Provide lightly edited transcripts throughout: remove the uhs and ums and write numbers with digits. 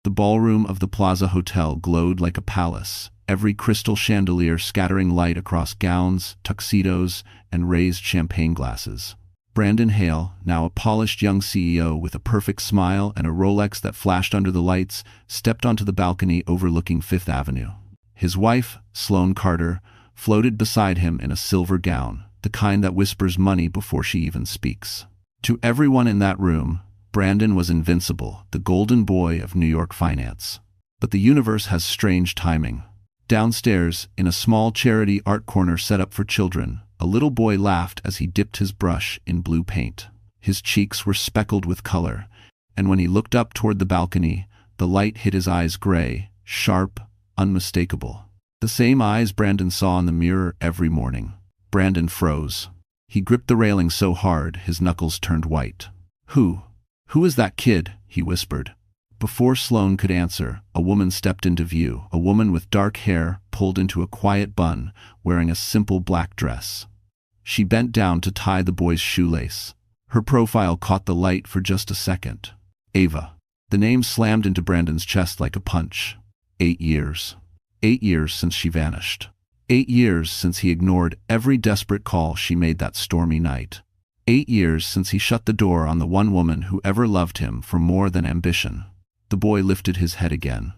The ballroom of the Plaza Hotel glowed like a palace, every crystal chandelier scattering light across gowns, tuxedos, and raised champagne glasses. Brandon Hale, now a polished young CEO with a perfect smile and a Rolex that flashed under the lights, stepped onto the balcony overlooking Fifth Avenue. His wife, Sloane Carter, floated beside him in a silver gown, the kind that whispers money before she even speaks. To everyone in that room, Brandon was invincible, the golden boy of New York finance. But the universe has strange timing. Downstairs, in a small charity art corner set up for children, a little boy laughed as he dipped his brush in blue paint. His cheeks were speckled with color, and when he looked up toward the balcony, the light hit his eyes gray, sharp, unmistakable. The same eyes Brandon saw in the mirror every morning. Brandon froze. He gripped the railing so hard his knuckles turned white. Who is that kid?" he whispered. Before Sloane could answer, a woman stepped into view, a woman with dark hair pulled into a quiet bun, wearing a simple black dress. She bent down to tie the boy's shoelace. Her profile caught the light for just a second. Ava. The name slammed into Brandon's chest like a punch. 8 years. 8 years since she vanished. 8 years since he ignored every desperate call she made that stormy night. 8 years since he shut the door on the one woman who ever loved him for more than ambition. The boy lifted his head again.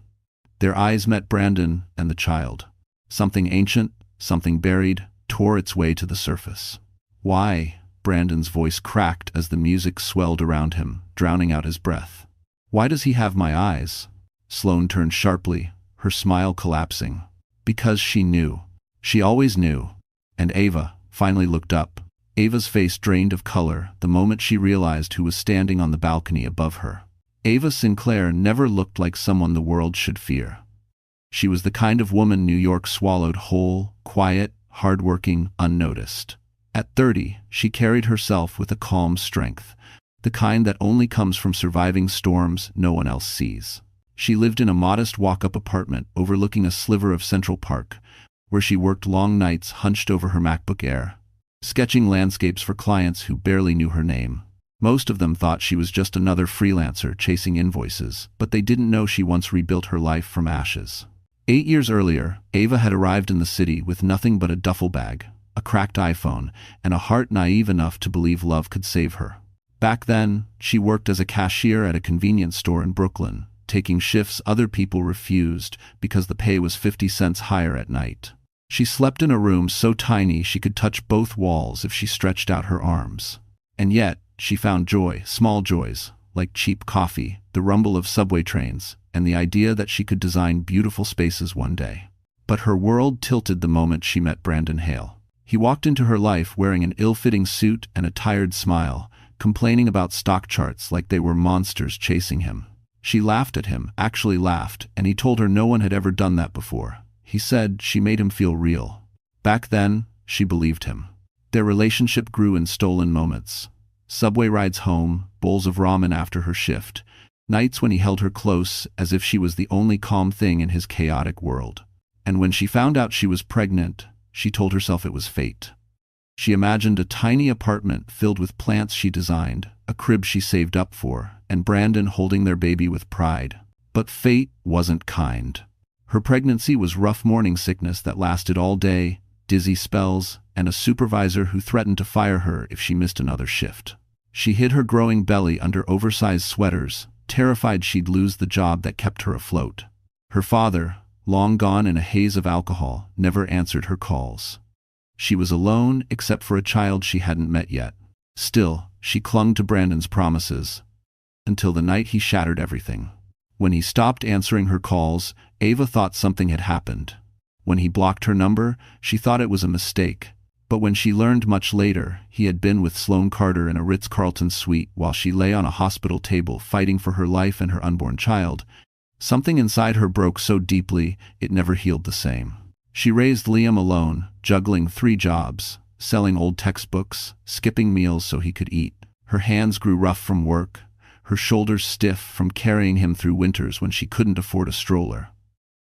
Their eyes met Brandon and the child. Something ancient, something buried, tore its way to the surface. "Why?" Brandon's voice cracked as the music swelled around him, drowning out his breath. "Why does he have my eyes?" Sloane turned sharply, her smile collapsing. Because she knew. She always knew. And Ava finally looked up. Ava's face drained of color the moment she realized who was standing on the balcony above her. Ava Sinclair never looked like someone the world should fear. She was the kind of woman New York swallowed whole, quiet, hardworking, unnoticed. At 30, she carried herself with a calm strength, the kind that only comes from surviving storms no one else sees. She lived in a modest walk-up apartment overlooking a sliver of Central Park, where she worked long nights hunched over her MacBook Air, sketching landscapes for clients who barely knew her name. Most of them thought she was just another freelancer chasing invoices, but they didn't know she once rebuilt her life from ashes. 8 years earlier, Ava had arrived in the city with nothing but a duffel bag, a cracked iPhone, and a heart naive enough to believe love could save her. Back then, she worked as a cashier at a convenience store in Brooklyn, taking shifts other people refused because the pay was 50 cents higher at night. She slept in a room so tiny she could touch both walls if she stretched out her arms. And yet, she found joy, small joys, like cheap coffee, the rumble of subway trains, and the idea that she could design beautiful spaces one day. But her world tilted the moment she met Brandon Hale. He walked into her life wearing an ill-fitting suit and a tired smile, complaining about stock charts like they were monsters chasing him. She laughed at him, actually laughed, and he told her no one had ever done that before. He said she made him feel real. Back then, she believed him. Their relationship grew in stolen moments. Subway rides home, bowls of ramen after her shift, nights when he held her close as if she was the only calm thing in his chaotic world. And when she found out she was pregnant, she told herself it was fate. She imagined a tiny apartment filled with plants she designed, a crib she saved up for, and Brandon holding their baby with pride. But fate wasn't kind. Her pregnancy was rough morning sickness that lasted all day, dizzy spells, and a supervisor who threatened to fire her if she missed another shift. She hid her growing belly under oversized sweaters, terrified she'd lose the job that kept her afloat. Her father, long gone in a haze of alcohol, never answered her calls. She was alone except for a child she hadn't met yet. Still, she clung to Brandon's promises, until the night he shattered everything. When he stopped answering her calls, Ava thought something had happened. When he blocked her number, she thought it was a mistake. But when she learned much later he had been with Sloane Carter in a Ritz-Carlton suite while she lay on a hospital table fighting for her life and her unborn child, something inside her broke so deeply it never healed the same. She raised Liam alone, juggling 3 jobs, selling old textbooks, skipping meals so he could eat. Her hands grew rough from work, her shoulders stiff from carrying him through winters when she couldn't afford a stroller.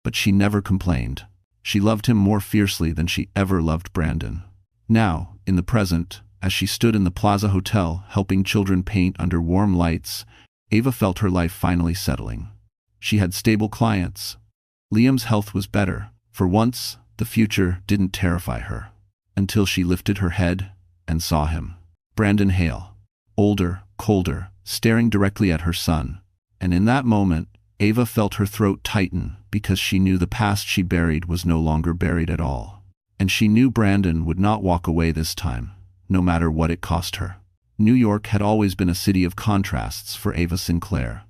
But she never complained. She loved him more fiercely than she ever loved Brandon. Now, in the present, as she stood in the Plaza Hotel helping children paint under warm lights, Ava felt her life finally settling. She had stable clients. Liam's health was better. For once, the future didn't terrify her. Until she lifted her head and saw him. Brandon Hale. Older, colder, staring directly at her son. And in that moment, Ava felt her throat tighten because she knew the past she buried was no longer buried at all. And she knew Brandon would not walk away this time, no matter what it cost her. New York had always been a city of contrasts for Ava Sinclair.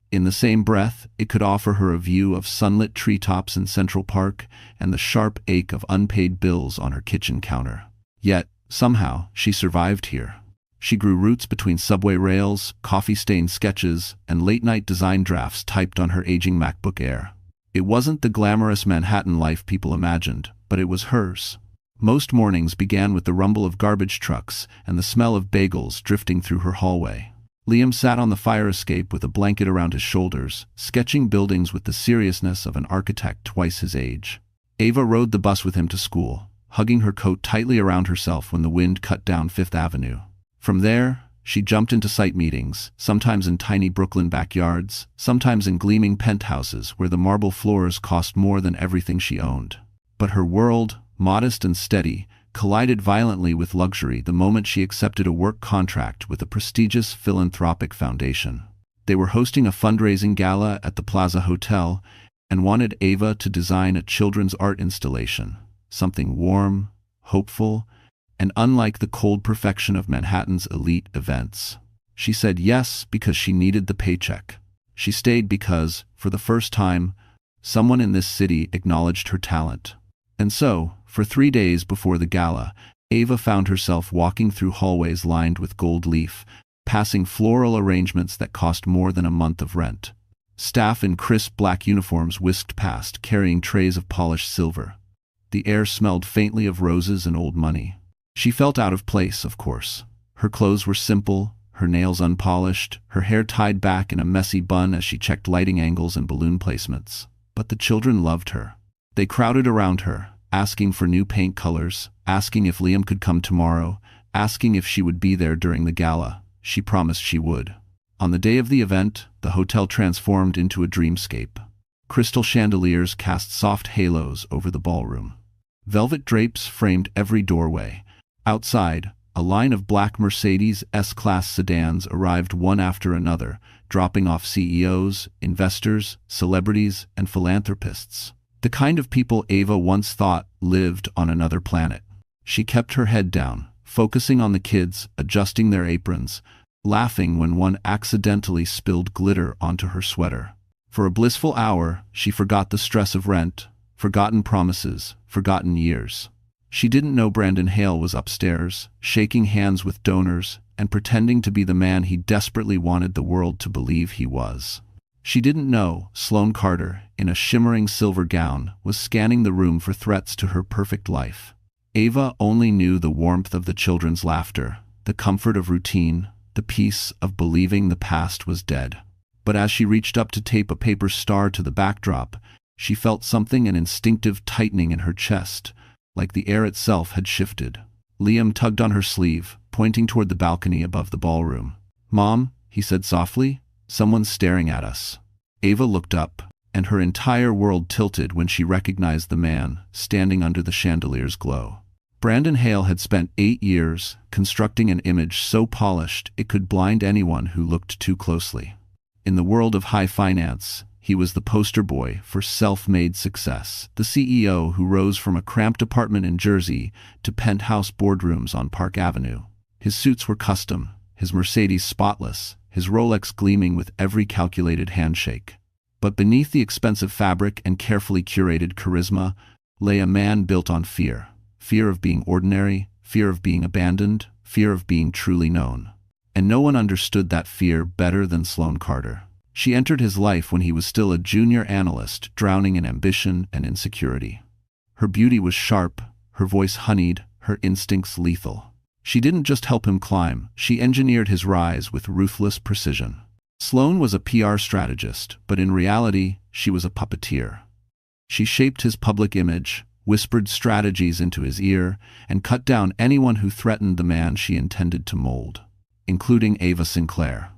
In the same breath, it could offer her a view of sunlit treetops in Central Park and the sharp ache of unpaid bills on her kitchen counter. Yet, somehow, she survived here. She grew roots between subway rails, coffee-stained sketches, and late-night design drafts typed on her aging MacBook Air. It wasn't the glamorous Manhattan life people imagined, but it was hers. Most mornings began with the rumble of garbage trucks and the smell of bagels drifting through her hallway. Liam sat on the fire escape with a blanket around his shoulders, sketching buildings with the seriousness of an architect twice his age. Ava rode the bus with him to school, hugging her coat tightly around herself when the wind cut down Fifth Avenue. From there, she jumped into site meetings, sometimes in tiny Brooklyn backyards, sometimes in gleaming penthouses where the marble floors cost more than everything she owned. But her world, modest and steady, collided violently with luxury the moment she accepted a work contract with a prestigious philanthropic foundation. They were hosting a fundraising gala at the Plaza Hotel and wanted Ava to design a children's art installation, something warm, hopeful, and unlike the cold perfection of Manhattan's elite events. She said yes because she needed the paycheck. She stayed because, for the first time, someone in this city acknowledged her talent. And so, for 3 days before the gala, Ava found herself walking through hallways lined with gold leaf, passing floral arrangements that cost more than a month of rent. Staff in crisp black uniforms whisked past, carrying trays of polished silver. The air smelled faintly of roses and old money. She felt out of place, of course. Her clothes were simple, her nails unpolished, her hair tied back in a messy bun as she checked lighting angles and balloon placements. But the children loved her. They crowded around her, asking for new paint colors, asking if Liam could come tomorrow, asking if she would be there during the gala. She promised she would. On the day of the event, the hotel transformed into a dreamscape. Crystal chandeliers cast soft halos over the ballroom. Velvet drapes framed every doorway. Outside, a line of black Mercedes S-Class sedans arrived one after another, dropping off CEOs, investors, celebrities, and philanthropists. The kind of people Ava once thought lived on another planet. She kept her head down, focusing on the kids, adjusting their aprons, laughing when one accidentally spilled glitter onto her sweater. For a blissful hour, she forgot the stress of rent, forgotten promises, forgotten years. She didn't know Brandon Hale was upstairs, shaking hands with donors and pretending to be the man he desperately wanted the world to believe he was. She didn't know Sloane Carter, in a shimmering silver gown, was scanning the room for threats to her perfect life. Ava only knew the warmth of the children's laughter, the comfort of routine, the peace of believing the past was dead. But as she reached up to tape a paper star to the backdrop, she felt something, an instinctive tightening in her chest, like the air itself had shifted. Liam tugged on her sleeve, pointing toward the balcony above the ballroom. "Mom," he said softly, "someone's staring at us." Ava looked up, and her entire world tilted when she recognized the man standing under the chandelier's glow. Brandon Hale had spent 8 years constructing an image so polished it could blind anyone who looked too closely. In the world of high finance, he was the poster boy for self-made success, the CEO who rose from a cramped apartment in Jersey to penthouse boardrooms on Park Avenue. His suits were custom, his Mercedes spotless, his Rolex gleaming with every calculated handshake. But beneath the expensive fabric and carefully curated charisma lay a man built on fear. Fear of being ordinary, fear of being abandoned, fear of being truly known. And no one understood that fear better than Sloane Carter. She entered his life when he was still a junior analyst, drowning in ambition and insecurity. Her beauty was sharp, her voice honeyed, her instincts lethal. She didn't just help him climb, she engineered his rise with ruthless precision. Sloane was a PR strategist, but in reality, she was a puppeteer. She shaped his public image, whispered strategies into his ear, and cut down anyone who threatened the man she intended to mold, including Ava Sinclair.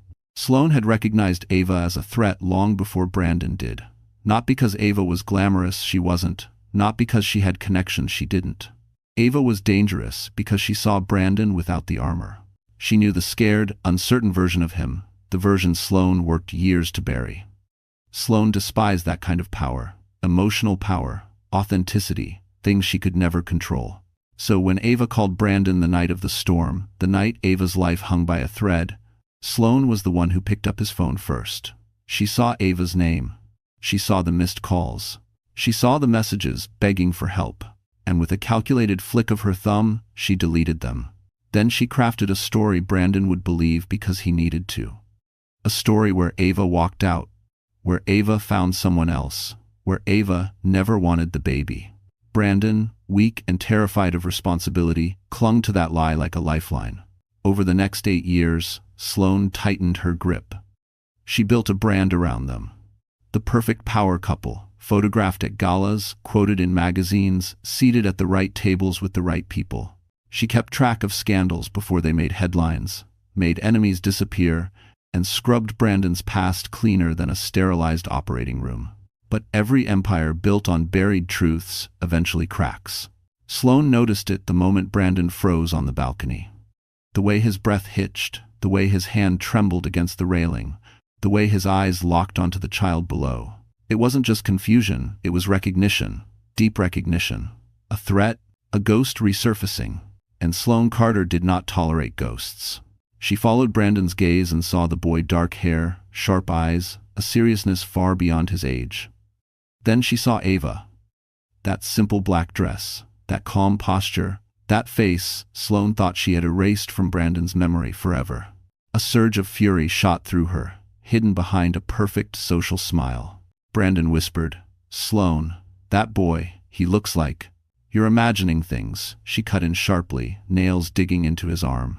Sloane had recognized Ava as a threat long before Brandon did. Not because Ava was glamorous, she wasn't. Not because she had connections, she didn't. Ava was dangerous because she saw Brandon without the armor. She knew the scared, uncertain version of him, the version Sloane worked years to bury. Sloane despised that kind of power. Emotional power, authenticity, things she could never control. So when Ava called Brandon the night of the storm, the night Ava's life hung by a thread, Sloane was the one who picked up his phone first. She saw Ava's name. She saw the missed calls. She saw the messages begging for help. And with a calculated flick of her thumb, she deleted them. Then she crafted a story Brandon would believe because he needed to. A story where Ava walked out, where Ava found someone else, where Ava never wanted the baby. Brandon, weak and terrified of responsibility, clung to that lie like a lifeline. Over the next 8 years, Sloane tightened her grip. She built a brand around them. The perfect power couple, photographed at galas, quoted in magazines, seated at the right tables with the right people. She kept track of scandals before they made headlines, made enemies disappear, and scrubbed Brandon's past cleaner than a sterilized operating room. But every empire built on buried truths eventually cracks. Sloane noticed it the moment Brandon froze on the balcony. The way his breath hitched, the way his hand trembled against the railing, the way his eyes locked onto the child below. It wasn't just confusion, it was recognition, deep recognition. A threat, a ghost resurfacing. And Sloane Carter did not tolerate ghosts. She followed Brandon's gaze and saw the boy, dark hair, sharp eyes, a seriousness far beyond his age. Then she saw Ava. That simple black dress, that calm posture, that face Sloane thought she had erased from Brandon's memory forever. A surge of fury shot through her, hidden behind a perfect social smile. Brandon whispered, "Sloane, that boy, he looks like—" "You're imagining things," she cut in sharply, nails digging into his arm.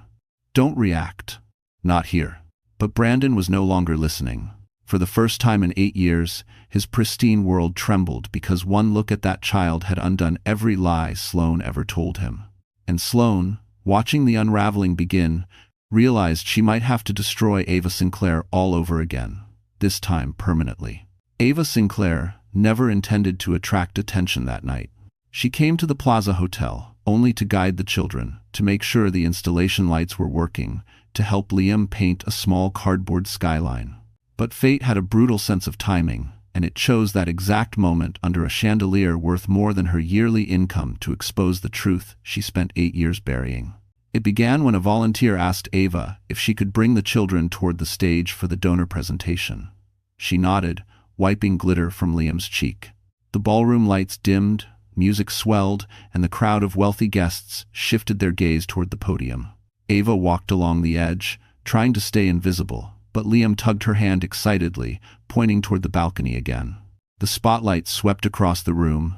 "Don't react. Not here." But Brandon was no longer listening. For the first time in 8 years, his pristine world trembled because one look at that child had undone every lie Sloane ever told him. And Sloane, watching the unraveling begin, realized she might have to destroy Ava Sinclair all over again, this time permanently. Ava Sinclair never intended to attract attention that night. She came to the Plaza Hotel only to guide the children, to make sure the installation lights were working, to help Liam paint a small cardboard skyline. But fate had a brutal sense of timing, and it chose that exact moment under a chandelier worth more than her yearly income to expose the truth she spent 8 years burying. It began when a volunteer asked Ava if she could bring the children toward the stage for the donor presentation. She nodded, wiping glitter from Liam's cheek. The ballroom lights dimmed, music swelled, and the crowd of wealthy guests shifted their gaze toward the podium. Ava walked along the edge, trying to stay invisible, but Liam tugged her hand excitedly, pointing toward the balcony again. The spotlight swept across the room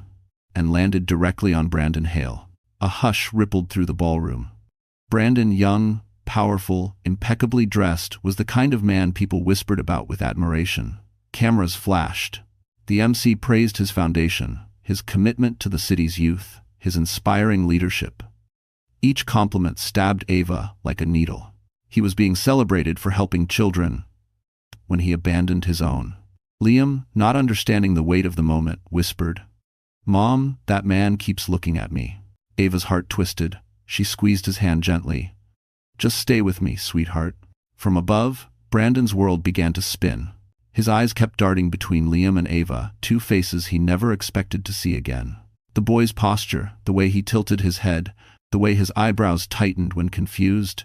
and landed directly on Brandon Hale. A hush rippled through the ballroom. Brandon, young, powerful, impeccably dressed, was the kind of man people whispered about with admiration. Cameras flashed. The MC praised his foundation, his commitment to the city's youth, his inspiring leadership. Each compliment stabbed Ava like a needle. He was being celebrated for helping children when he abandoned his own. Liam, not understanding the weight of the moment, whispered, "Mom, that man keeps looking at me." Ava's heart twisted. She squeezed his hand gently. "Just stay with me, sweetheart." From above, Brandon's world began to spin. His eyes kept darting between Liam and Ava, two faces he never expected to see again. The boy's posture, the way he tilted his head, the way his eyebrows tightened when confused,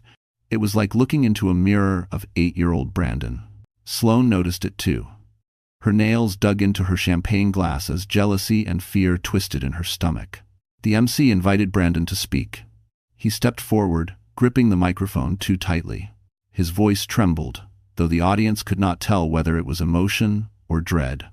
it was like looking into a mirror of 8-year-old Brandon. Sloane noticed it too. Her nails dug into her champagne glass as jealousy and fear twisted in her stomach. The MC invited Brandon to speak. He stepped forward, gripping the microphone too tightly. His voice trembled, though the audience could not tell whether it was emotion or dread.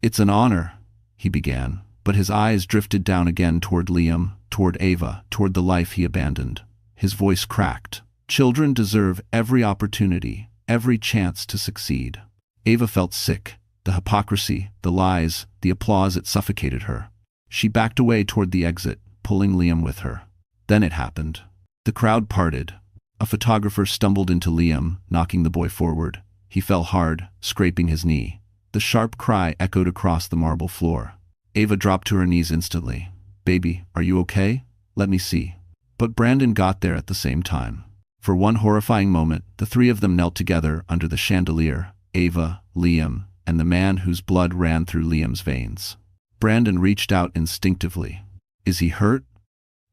"It's an honor," he began, but his eyes drifted down again toward Liam, toward Ava, toward the life he abandoned. His voice cracked. "Children deserve every opportunity, every chance to succeed." Ava felt sick. The hypocrisy, the lies, the applause, it suffocated her. She backed away toward the exit, pulling Liam with her. Then it happened. The crowd parted. A photographer stumbled into Liam, knocking the boy forward. He fell hard, scraping his knee. The sharp cry echoed across the marble floor. Ava dropped to her knees instantly. "Baby, are you okay? Let me see." But Brandon got there at the same time. For one horrifying moment, the three of them knelt together under the chandelier, Ava, Liam, and the man whose blood ran through Liam's veins. Brandon reached out instinctively. "Is he hurt?"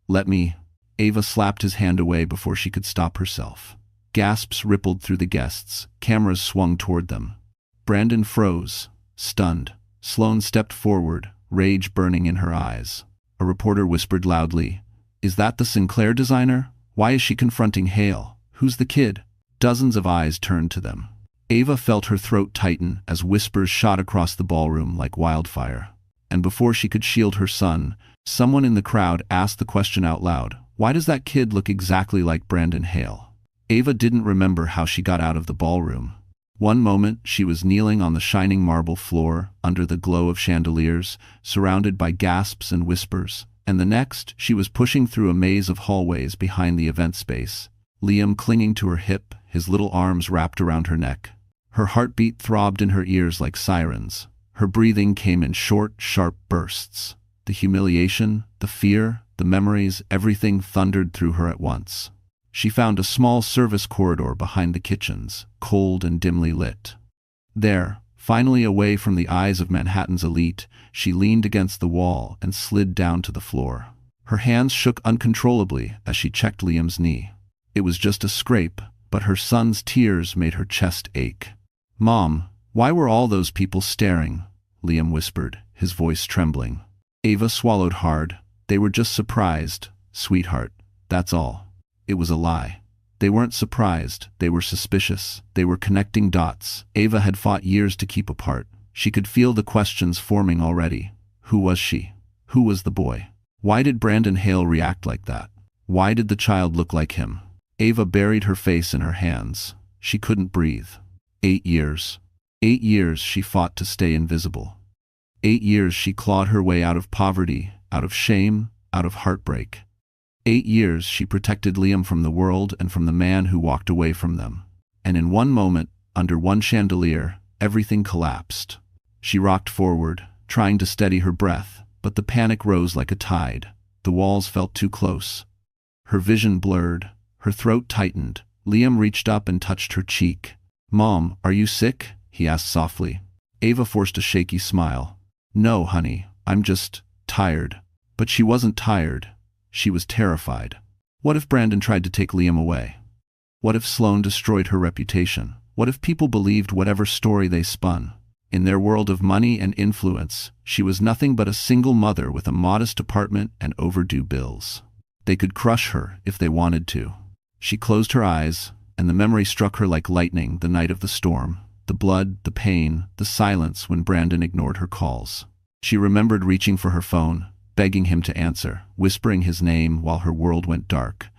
"Let me." Ava slapped his hand away before she could stop herself. Gasps rippled through the guests. Cameras swung toward them. Brandon froze, stunned. Sloane stepped forward, rage burning in her eyes. A reporter whispered loudly, "Is that the Sinclair designer? Why is she confronting Hale? Who's the kid?" Dozens of eyes turned to them. Ava felt her throat tighten as whispers shot across the ballroom like wildfire. And before she could shield her son, someone in the crowd asked the question out loud, "Why does that kid look exactly like Brandon Hale?" Ava didn't remember how she got out of the ballroom. One moment she was kneeling on the shining marble floor under the glow of chandeliers, surrounded by gasps and whispers, and the next she was pushing through a maze of hallways behind the event space, Liam clinging to her hip, his little arms wrapped around her neck. Her heartbeat throbbed in her ears like sirens. Her breathing came in short, sharp bursts. The humiliation, the fear, the memories, everything thundered through her at once. She found a small service corridor behind the kitchens, cold and dimly lit. There, finally away from the eyes of Manhattan's elite, she leaned against the wall and slid down to the floor. Her hands shook uncontrollably as she checked Liam's knee. It was just a scrape, but her son's tears made her chest ache. "Mom, why were all those people staring?" Liam whispered, his voice trembling. Ava swallowed hard. "They were just surprised, sweetheart. That's all." It was a lie. They weren't surprised, they were suspicious. They were connecting dots Ava had fought years to keep apart. She could feel the questions forming already. Who was she? Who was the boy? Why did Brandon Hale react like that? Why did the child look like him? Ava buried her face in her hands. She couldn't breathe. 8 years. 8 years she fought to stay invisible. 8 years she clawed her way out of poverty, out of shame, out of heartbreak. 8 years she protected Liam from the world and from the man who walked away from them. And in one moment, under one chandelier, everything collapsed. She rocked forward, trying to steady her breath, but the panic rose like a tide. The walls felt too close. Her vision blurred, her throat tightened. Liam reached up and touched her cheek. "Mom, are you sick?" he asked softly. Ava forced a shaky smile. "No, honey, I'm just tired." But she wasn't tired. She was terrified. What if Brandon tried to take Liam away? What if Sloane destroyed her reputation? What if people believed whatever story they spun? In their world of money and influence, she was nothing but a single mother with a modest apartment and overdue bills. They could crush her if they wanted to. She closed her eyes, and the memory struck her like lightning the night of the storm. The blood, the pain, the silence when Brandon ignored her calls. She remembered reaching for her phone, begging him to answer, whispering his name while her world went dark.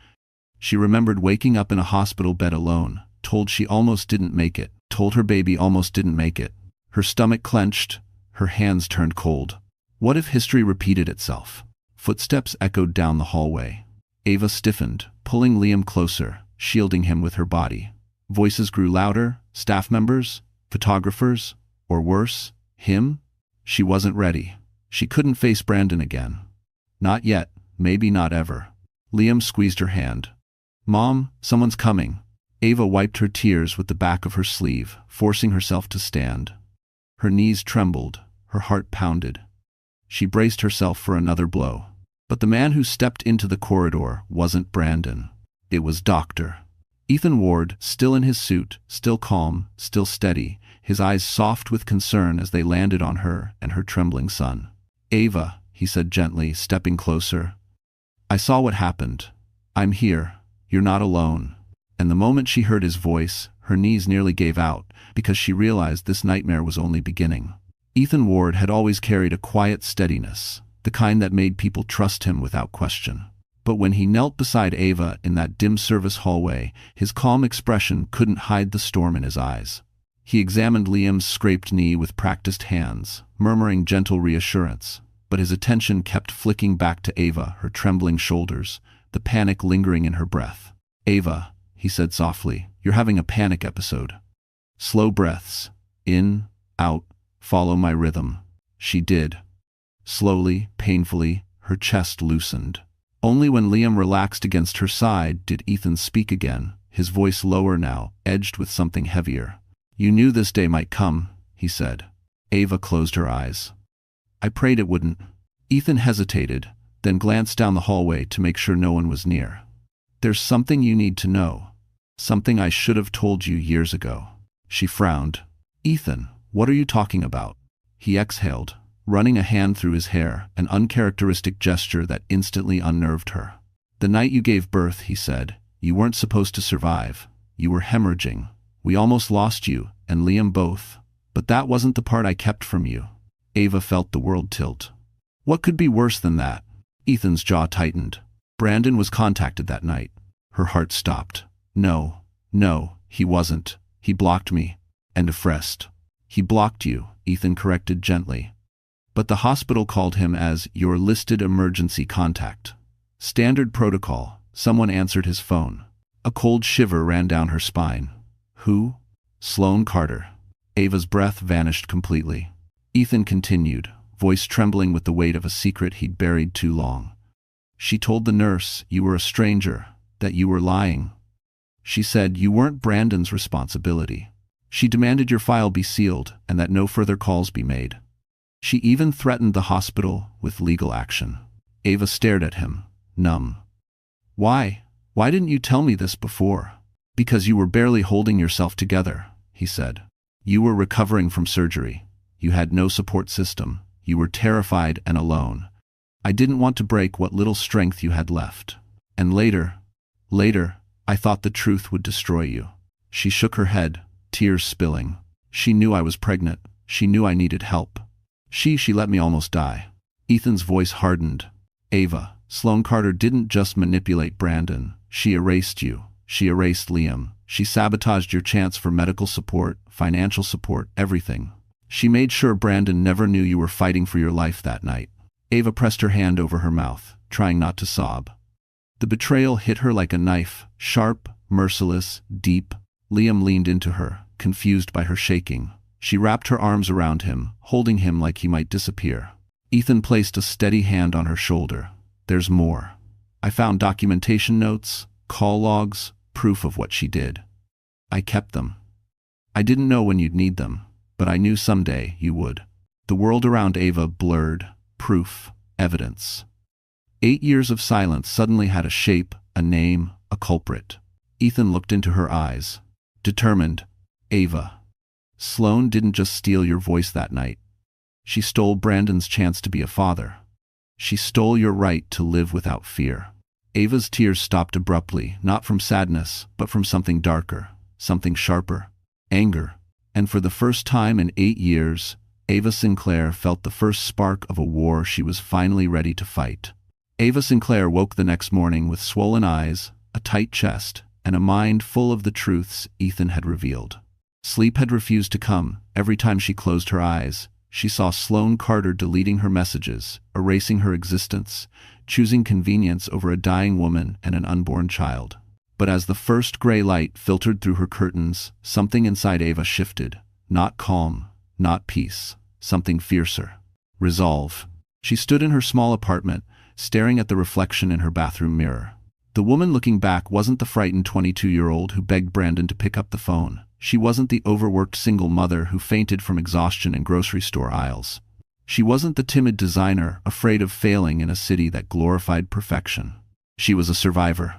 She remembered waking up in a hospital bed alone, told she almost didn't make it, told her baby almost didn't make it. Her stomach clenched, her hands turned cold. What if history repeated itself? Footsteps echoed down the hallway. Ava stiffened, pulling Liam closer, shielding him with her body. Voices grew louder, staff members, photographers, or worse, him? She wasn't ready. She couldn't face Brandon again. Not yet, maybe not ever. Liam squeezed her hand. "Mom, someone's coming." Ava wiped her tears with the back of her sleeve, forcing herself to stand. Her knees trembled, her heart pounded. She braced herself for another blow. But the man who stepped into the corridor wasn't Brandon. It was Dr. Ethan Ward, still in his suit, still calm, still steady, his eyes soft with concern as they landed on her and her trembling son. "Ava," he said gently, stepping closer. "I saw what happened. I'm here. You're not alone." And the moment she heard his voice, her knees nearly gave out, because she realized this nightmare was only beginning. Ethan Ward had always carried a quiet steadiness, the kind that made people trust him without question. But when he knelt beside Ava in that dim service hallway, his calm expression couldn't hide the storm in his eyes. He examined Liam's scraped knee with practiced hands, murmuring gentle reassurance, but his attention kept flicking back to Ava, her trembling shoulders, the panic lingering in her breath. "Ava," he said softly, "you're having a panic episode." Slow breaths. In, out, follow my rhythm. She did. Slowly, painfully, her chest loosened. Only when Liam relaxed against her side did Ethan speak again, his voice lower now, edged with something heavier. You knew this day might come, he said. Ava closed her eyes. I prayed it wouldn't. Ethan hesitated, then glanced down the hallway to make sure no one was near. There's something you need to know. Something I should have told you years ago. She frowned. Ethan, what are you talking about? He exhaled, running a hand through his hair, an uncharacteristic gesture that instantly unnerved her. The night you gave birth, he said, you weren't supposed to survive. You were hemorrhaging. We almost lost you, and Liam both. But that wasn't the part I kept from you. Ava felt the world tilt. What could be worse than that? Ethan's jaw tightened. Brandon was contacted that night. Her heart stopped. No, he wasn't. He blocked me. And Frest. He blocked you, Ethan corrected gently. But the hospital called him as your listed emergency contact. Standard protocol. Someone answered his phone. A cold shiver ran down her spine. Who? Sloane Carter. Ava's breath vanished completely. Ethan continued, voice trembling with the weight of a secret he'd buried too long. She told the nurse you were a stranger, that you were lying. She said you weren't Brandon's responsibility. She demanded your file be sealed and that no further calls be made. She even threatened the hospital with legal action. Ava stared at him, numb. Why? Why didn't you tell me this before? Because you were barely holding yourself together, he said. You were recovering from surgery. You had no support system. You were terrified and alone. I didn't want to break what little strength you had left. And later, I thought the truth would destroy you. She shook her head, tears spilling. She knew I was pregnant. She knew I needed help. She let me almost die. Ethan's voice hardened. Ava, Sloane Carter didn't just manipulate Brandon. She erased you. She erased Liam. She sabotaged your chance for medical support, financial support, everything. She made sure Brandon never knew you were fighting for your life that night. Ava pressed her hand over her mouth, trying not to sob. The betrayal hit her like a knife, sharp, merciless, deep. Liam leaned into her, confused by her shaking. She wrapped her arms around him, holding him like he might disappear. Ethan placed a steady hand on her shoulder. There's more. I found documentation notes, call logs, proof of what she did. I kept them. I didn't know when you'd need them, but I knew someday you would. The world around Ava blurred. Proof, evidence. 8 years of silence suddenly had a shape, a name, a culprit. Ethan looked into her eyes. Determined. Ava. Sloane didn't just steal your voice that night. She stole Brandon's chance to be a father. She stole your right to live without fear. Ava's tears stopped abruptly, not from sadness, but from something darker, something sharper. Anger. And for the first time in 8 years, Ava Sinclair felt the first spark of a war she was finally ready to fight. Ava Sinclair woke the next morning with swollen eyes, a tight chest, and a mind full of the truths Ethan had revealed. Sleep had refused to come. Every time she closed her eyes, she saw Sloane Carter deleting her messages, erasing her existence, choosing convenience over a dying woman and an unborn child. But as the first gray light filtered through her curtains, something inside Ava shifted. Not calm, not peace, something fiercer. Resolve. She stood in her small apartment, staring at the reflection in her bathroom mirror. The woman looking back wasn't the frightened 22-year-old who begged Brandon to pick up the phone. She wasn't the overworked single mother who fainted from exhaustion in grocery store aisles. She wasn't the timid designer, afraid of failing in a city that glorified perfection. She was a survivor.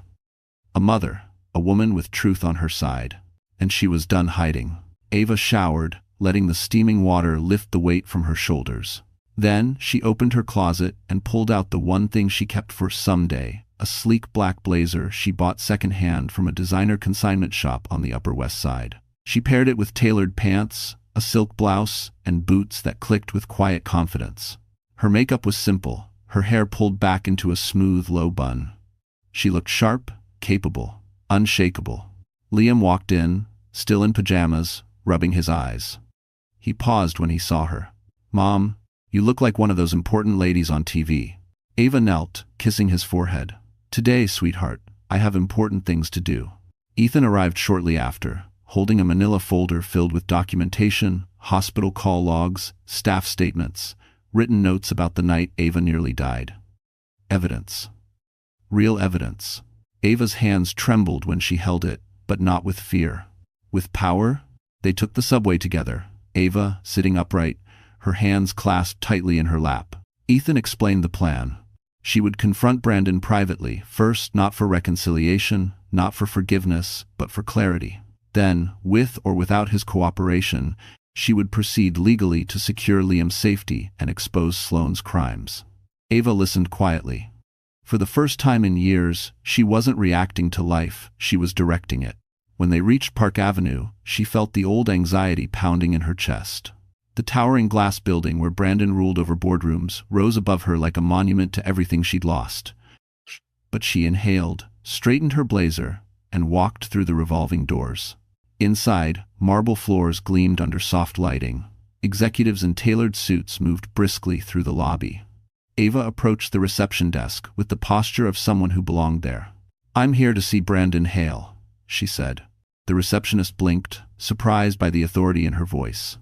A mother, a woman with truth on her side. And she was done hiding. Ava showered, letting the steaming water lift the weight from her shoulders. Then she opened her closet and pulled out the one thing she kept for someday, a sleek black blazer she bought secondhand from a designer consignment shop on the Upper West Side. She paired it with tailored pants, a silk blouse, and boots that clicked with quiet confidence. Her makeup was simple, her hair pulled back into a smooth, low bun. She looked sharp, capable, unshakable. Liam walked in, still in pajamas, rubbing his eyes. He paused when he saw her. "Mom, you look like one of those important ladies on TV." Ava knelt, kissing his forehead. "Today, sweetheart, I have important things to do." Ethan arrived shortly after, holding a manila folder filled with documentation, hospital call logs, staff statements, written notes about the night Ava nearly died. Evidence. Real evidence. Ava's hands trembled when she held it, but not with fear. With power? They took the subway together, Ava sitting upright, her hands clasped tightly in her lap. Ethan explained the plan. She would confront Brandon privately, first not for reconciliation, not for forgiveness, but for clarity. Then, with or without his cooperation, she would proceed legally to secure Liam's safety and expose Sloane's crimes. Ava listened quietly. For the first time in years, she wasn't reacting to life, she was directing it. When they reached Park Avenue, she felt the old anxiety pounding in her chest. The towering glass building where Brandon ruled over boardrooms rose above her like a monument to everything she'd lost. But she inhaled, straightened her blazer, and walked through the revolving doors. Inside, marble floors gleamed under soft lighting. Executives in tailored suits moved briskly through the lobby. Ava approached the reception desk with the posture of someone who belonged there. "I'm here to see Brandon Hale," she said. The receptionist blinked, surprised by the authority in her voice.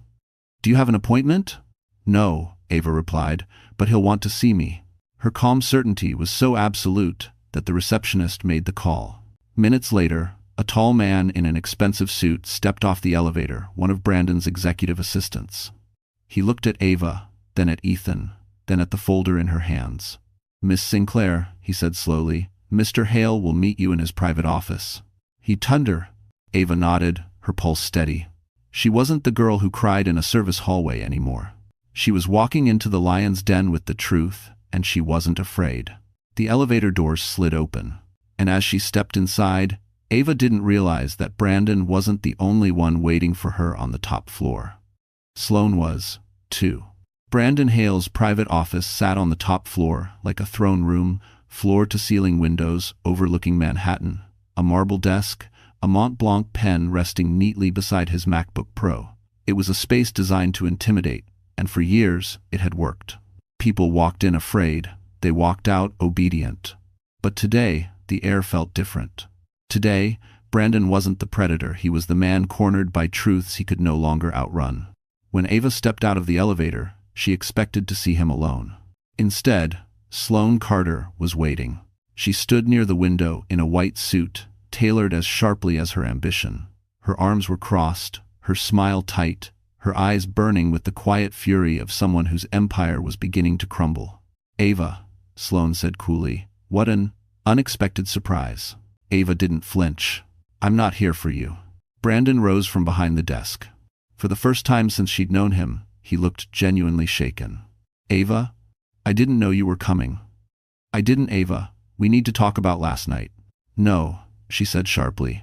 "Do you have an appointment?" "No," Ava replied, "but he'll want to see me." Her calm certainty was so absolute that the receptionist made the call. Minutes later, a tall man in an expensive suit stepped off the elevator, one of Brandon's executive assistants. He looked at Ava, then at Ethan, then at the folder in her hands. "Miss Sinclair," he said slowly, "Mr. Hale will meet you in his private office." "He tunned her." Ava nodded, her pulse steady. She wasn't the girl who cried in a service hallway anymore. She was walking into the lion's den with the truth, and she wasn't afraid. The elevator doors slid open, and as she stepped inside, Ava didn't realize that Brandon wasn't the only one waiting for her on the top floor. Sloane was, too. Brandon Hale's private office sat on the top floor, like a throne room, floor-to-ceiling windows overlooking Manhattan, a marble desk, a Mont Blanc pen resting neatly beside his MacBook Pro. It was a space designed to intimidate, and for years it had worked. People walked in afraid, they walked out obedient. But today, the air felt different. Today, Brandon wasn't the predator, he was the man cornered by truths he could no longer outrun. When Ava stepped out of the elevator, she expected to see him alone. Instead, Sloane Carter was waiting. She stood near the window in a white suit, tailored as sharply as her ambition. Her arms were crossed, her smile tight, her eyes burning with the quiet fury of someone whose empire was beginning to crumble. "Ava," Sloane said coolly, "what an unexpected surprise." Ava didn't flinch. "I'm not here for you." Brandon rose from behind the desk. For the first time since she'd known him, he looked genuinely shaken. "Ava, I didn't know you were coming." "I didn't, Ava. We need to talk about last night." "No," she said sharply.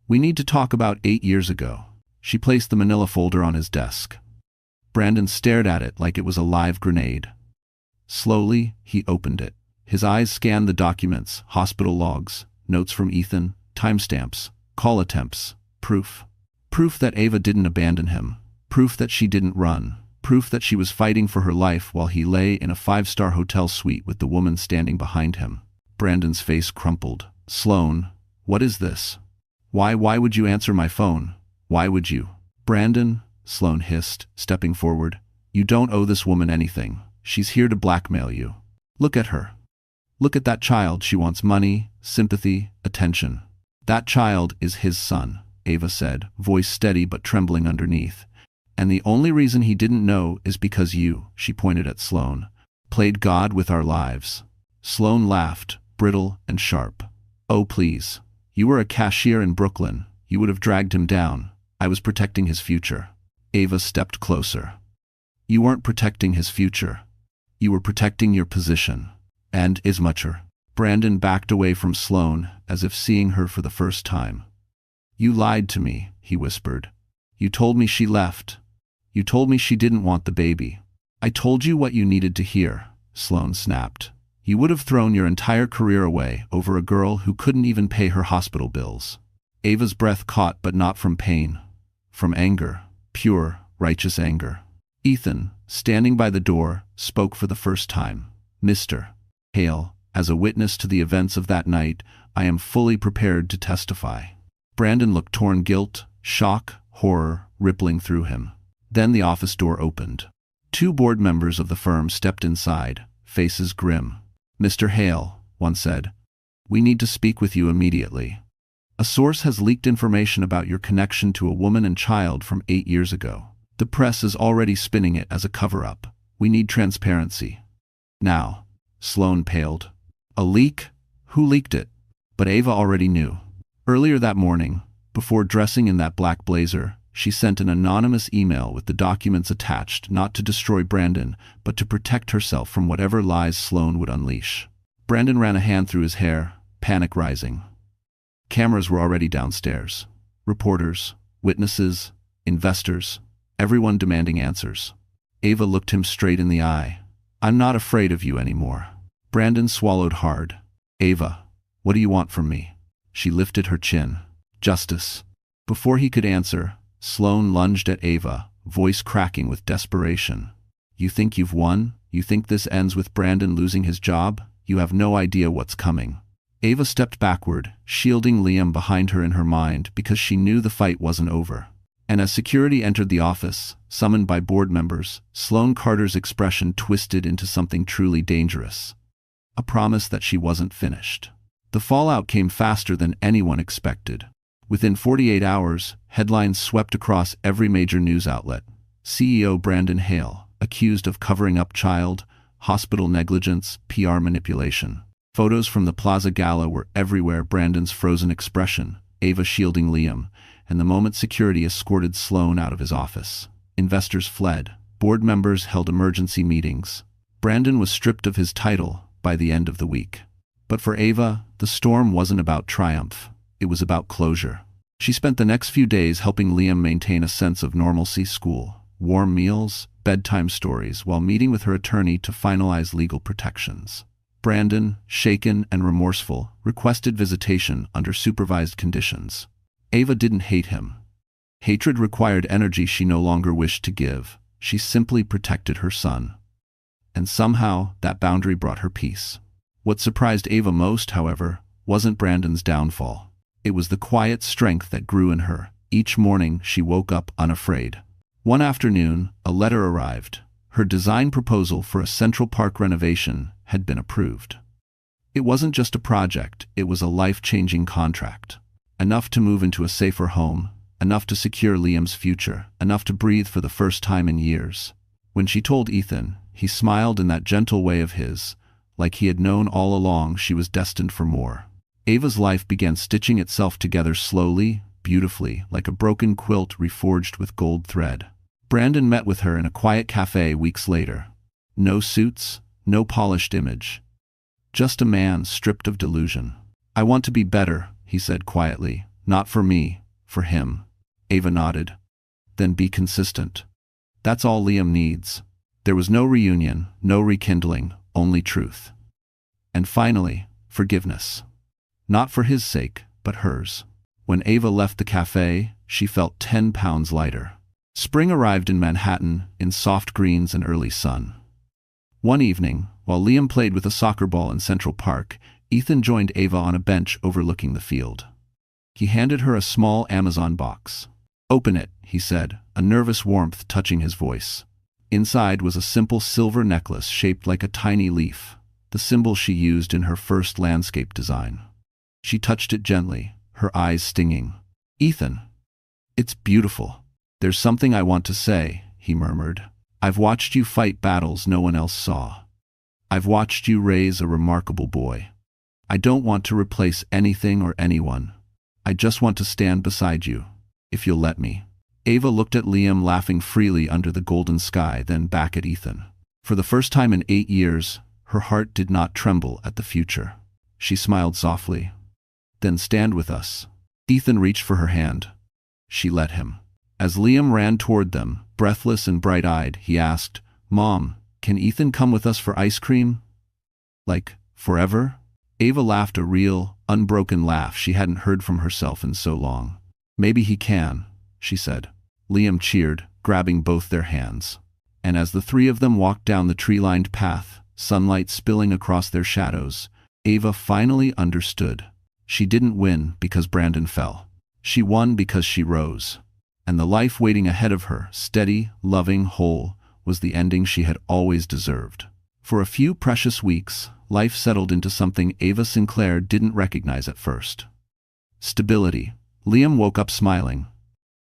"We need to talk about 8 years ago." She placed the manila folder on his desk. Brandon stared at it like it was a live grenade. Slowly, he opened it. His eyes scanned the documents, hospital logs, notes from Ethan, timestamps, call attempts, proof. Proof that Ava didn't abandon him. Proof that she didn't run. Proof that she was fighting for her life while he lay in a 5-star hotel suite with the woman standing behind him. Brandon's face crumpled. "Sloane, what is this? Why would you answer my phone? Why would you?" "Brandon," Sloane hissed, stepping forward, "you don't owe this woman anything. She's here to blackmail you. Look at her. Look at that child. She wants money, sympathy, attention." "That child is his son," Ava said, voice steady but trembling underneath. "And the only reason he didn't know is because you," she pointed at Sloane, "played God with our lives." Sloane laughed, brittle and sharp. "Oh, please. You were a cashier in Brooklyn. You would have dragged him down. I was protecting his future." Ava stepped closer. "You weren't protecting his future. You were protecting your position. And is mucher." Brandon backed away from Sloane, as if seeing her for the first time. "You lied to me," he whispered. "You told me she left. You told me she didn't want the baby." "I told you what you needed to hear," Sloane snapped. "You would have thrown your entire career away over a girl who couldn't even pay her hospital bills." Ava's breath caught, but not from pain. From anger. Pure, righteous anger. Ethan, standing by the door, spoke for the first time. "Mr. Hale, as a witness to the events of that night, I am fully prepared to testify." Brandon looked torn. Guilt, shock, horror rippling through him. Then the office door opened. 2 board members of the firm stepped inside, faces grim. "Mr. Hale," one said, "we need to speak with you immediately. A source has leaked information about your connection to a woman and child from 8 years ago. The press is already spinning it as a cover-up. We need transparency. Now." Sloane paled. "A leak? Who leaked it?" But Ava already knew. Earlier that morning, before dressing in that black blazer, she sent an anonymous email with the documents attached, not to destroy Brandon, but to protect herself from whatever lies Sloane would unleash. Brandon ran a hand through his hair, panic rising. Cameras were already downstairs. Reporters, witnesses, investors, everyone demanding answers. Ava looked him straight in the eye. "I'm not afraid of you anymore." Brandon swallowed hard. "Ava, what do you want from me?" She lifted her chin. "Justice." Before he could answer, Sloane lunged at Ava, voice cracking with desperation. "You think you've won? You think this ends with Brandon losing his job? You have no idea what's coming." Ava stepped backward, shielding Liam behind her in her mind because she knew the fight wasn't over. And as security entered the office, summoned by board members, Sloane Carter's expression twisted into something truly dangerous. A promise that she wasn't finished. The fallout came faster than anyone expected. Within 48 hours, headlines swept across every major news outlet. CEO Brandon Hale, accused of covering up child, hospital negligence, PR manipulation. Photos from the Plaza Gala were everywhere, Brandon's frozen expression, Ava shielding Liam, and the moment security escorted Sloane out of his office. Investors fled. Board members held emergency meetings. Brandon was stripped of his title by the end of the week. But for Ava, the storm wasn't about triumph. It was about closure. She spent the next few days helping Liam maintain a sense of normalcy: school, warm meals, bedtime stories, while meeting with her attorney to finalize legal protections. Brandon, shaken and remorseful, requested visitation under supervised conditions. Ava didn't hate him. Hatred required energy she no longer wished to give. She simply protected her son. And somehow, that boundary brought her peace. What surprised Ava most, however, wasn't Brandon's downfall. It was the quiet strength that grew in her. Each morning, she woke up unafraid. One afternoon, a letter arrived. Her design proposal for a Central Park renovation had been approved. It wasn't just a project, it was a life-changing contract. Enough to move into a safer home, enough to secure Liam's future, enough to breathe for the first time in years. When she told Ethan, he smiled in that gentle way of his, like he had known all along she was destined for more. Ava's life began stitching itself together slowly, beautifully, like a broken quilt reforged with gold thread. Brandon met with her in a quiet cafe weeks later. No suits, no polished image. Just a man stripped of delusion. "I want to be better," he said quietly. "Not for me, for him." Ava nodded. "Then be consistent." That's all Liam needs. There was no reunion, no rekindling, only truth. And finally, forgiveness. Not for his sake, but hers. When Ava left the cafe, she felt 10 pounds lighter. Spring arrived in Manhattan, in soft greens and early sun. One evening, while Liam played with a soccer ball in Central Park, Ethan joined Ava on a bench overlooking the field. He handed her a small Amazon box. "Open it," he said, a nervous warmth touching his voice. Inside was a simple silver necklace shaped like a tiny leaf, the symbol she used in her first landscape design. She touched it gently, her eyes stinging. "Ethan, it's beautiful. There's something I want to say," he murmured. "I've watched you fight battles no one else saw. I've watched you raise a remarkable boy. I don't want to replace anything or anyone. I just want to stand beside you, if you'll let me." Ava looked at Liam laughing freely under the golden sky, then back at Ethan. For the first time in 8 years, her heart did not tremble at the future. She smiled softly. "Then stand with us." Ethan reached for her hand. She let him. As Liam ran toward them, breathless and bright-eyed, he asked, "Mom, can Ethan come with us for ice cream? Like, forever?" Ava laughed, a real, unbroken laugh she hadn't heard from herself in so long. "Maybe he can," she said. Liam cheered, grabbing both their hands. And as the three of them walked down the tree-lined path, sunlight spilling across their shadows, Ava finally understood. She didn't win because Brandon fell. She won because she rose. And the life waiting ahead of her, steady, loving, whole, was the ending she had always deserved. For a few precious weeks, life settled into something Ava Sinclair didn't recognize at first. Stability. Liam woke up smiling.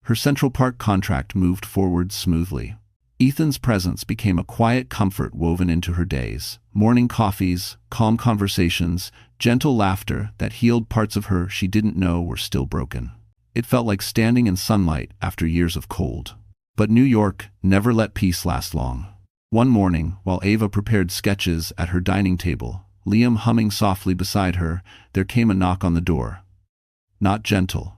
Her Central Park contract moved forward smoothly. Ethan's presence became a quiet comfort woven into her days. Morning coffees, calm conversations, gentle laughter that healed parts of her she didn't know were still broken. It felt like standing in sunlight after years of cold. But New York never let peace last long. One morning, while Ava prepared sketches at her dining table, Liam humming softly beside her, there came a knock on the door. Not gentle,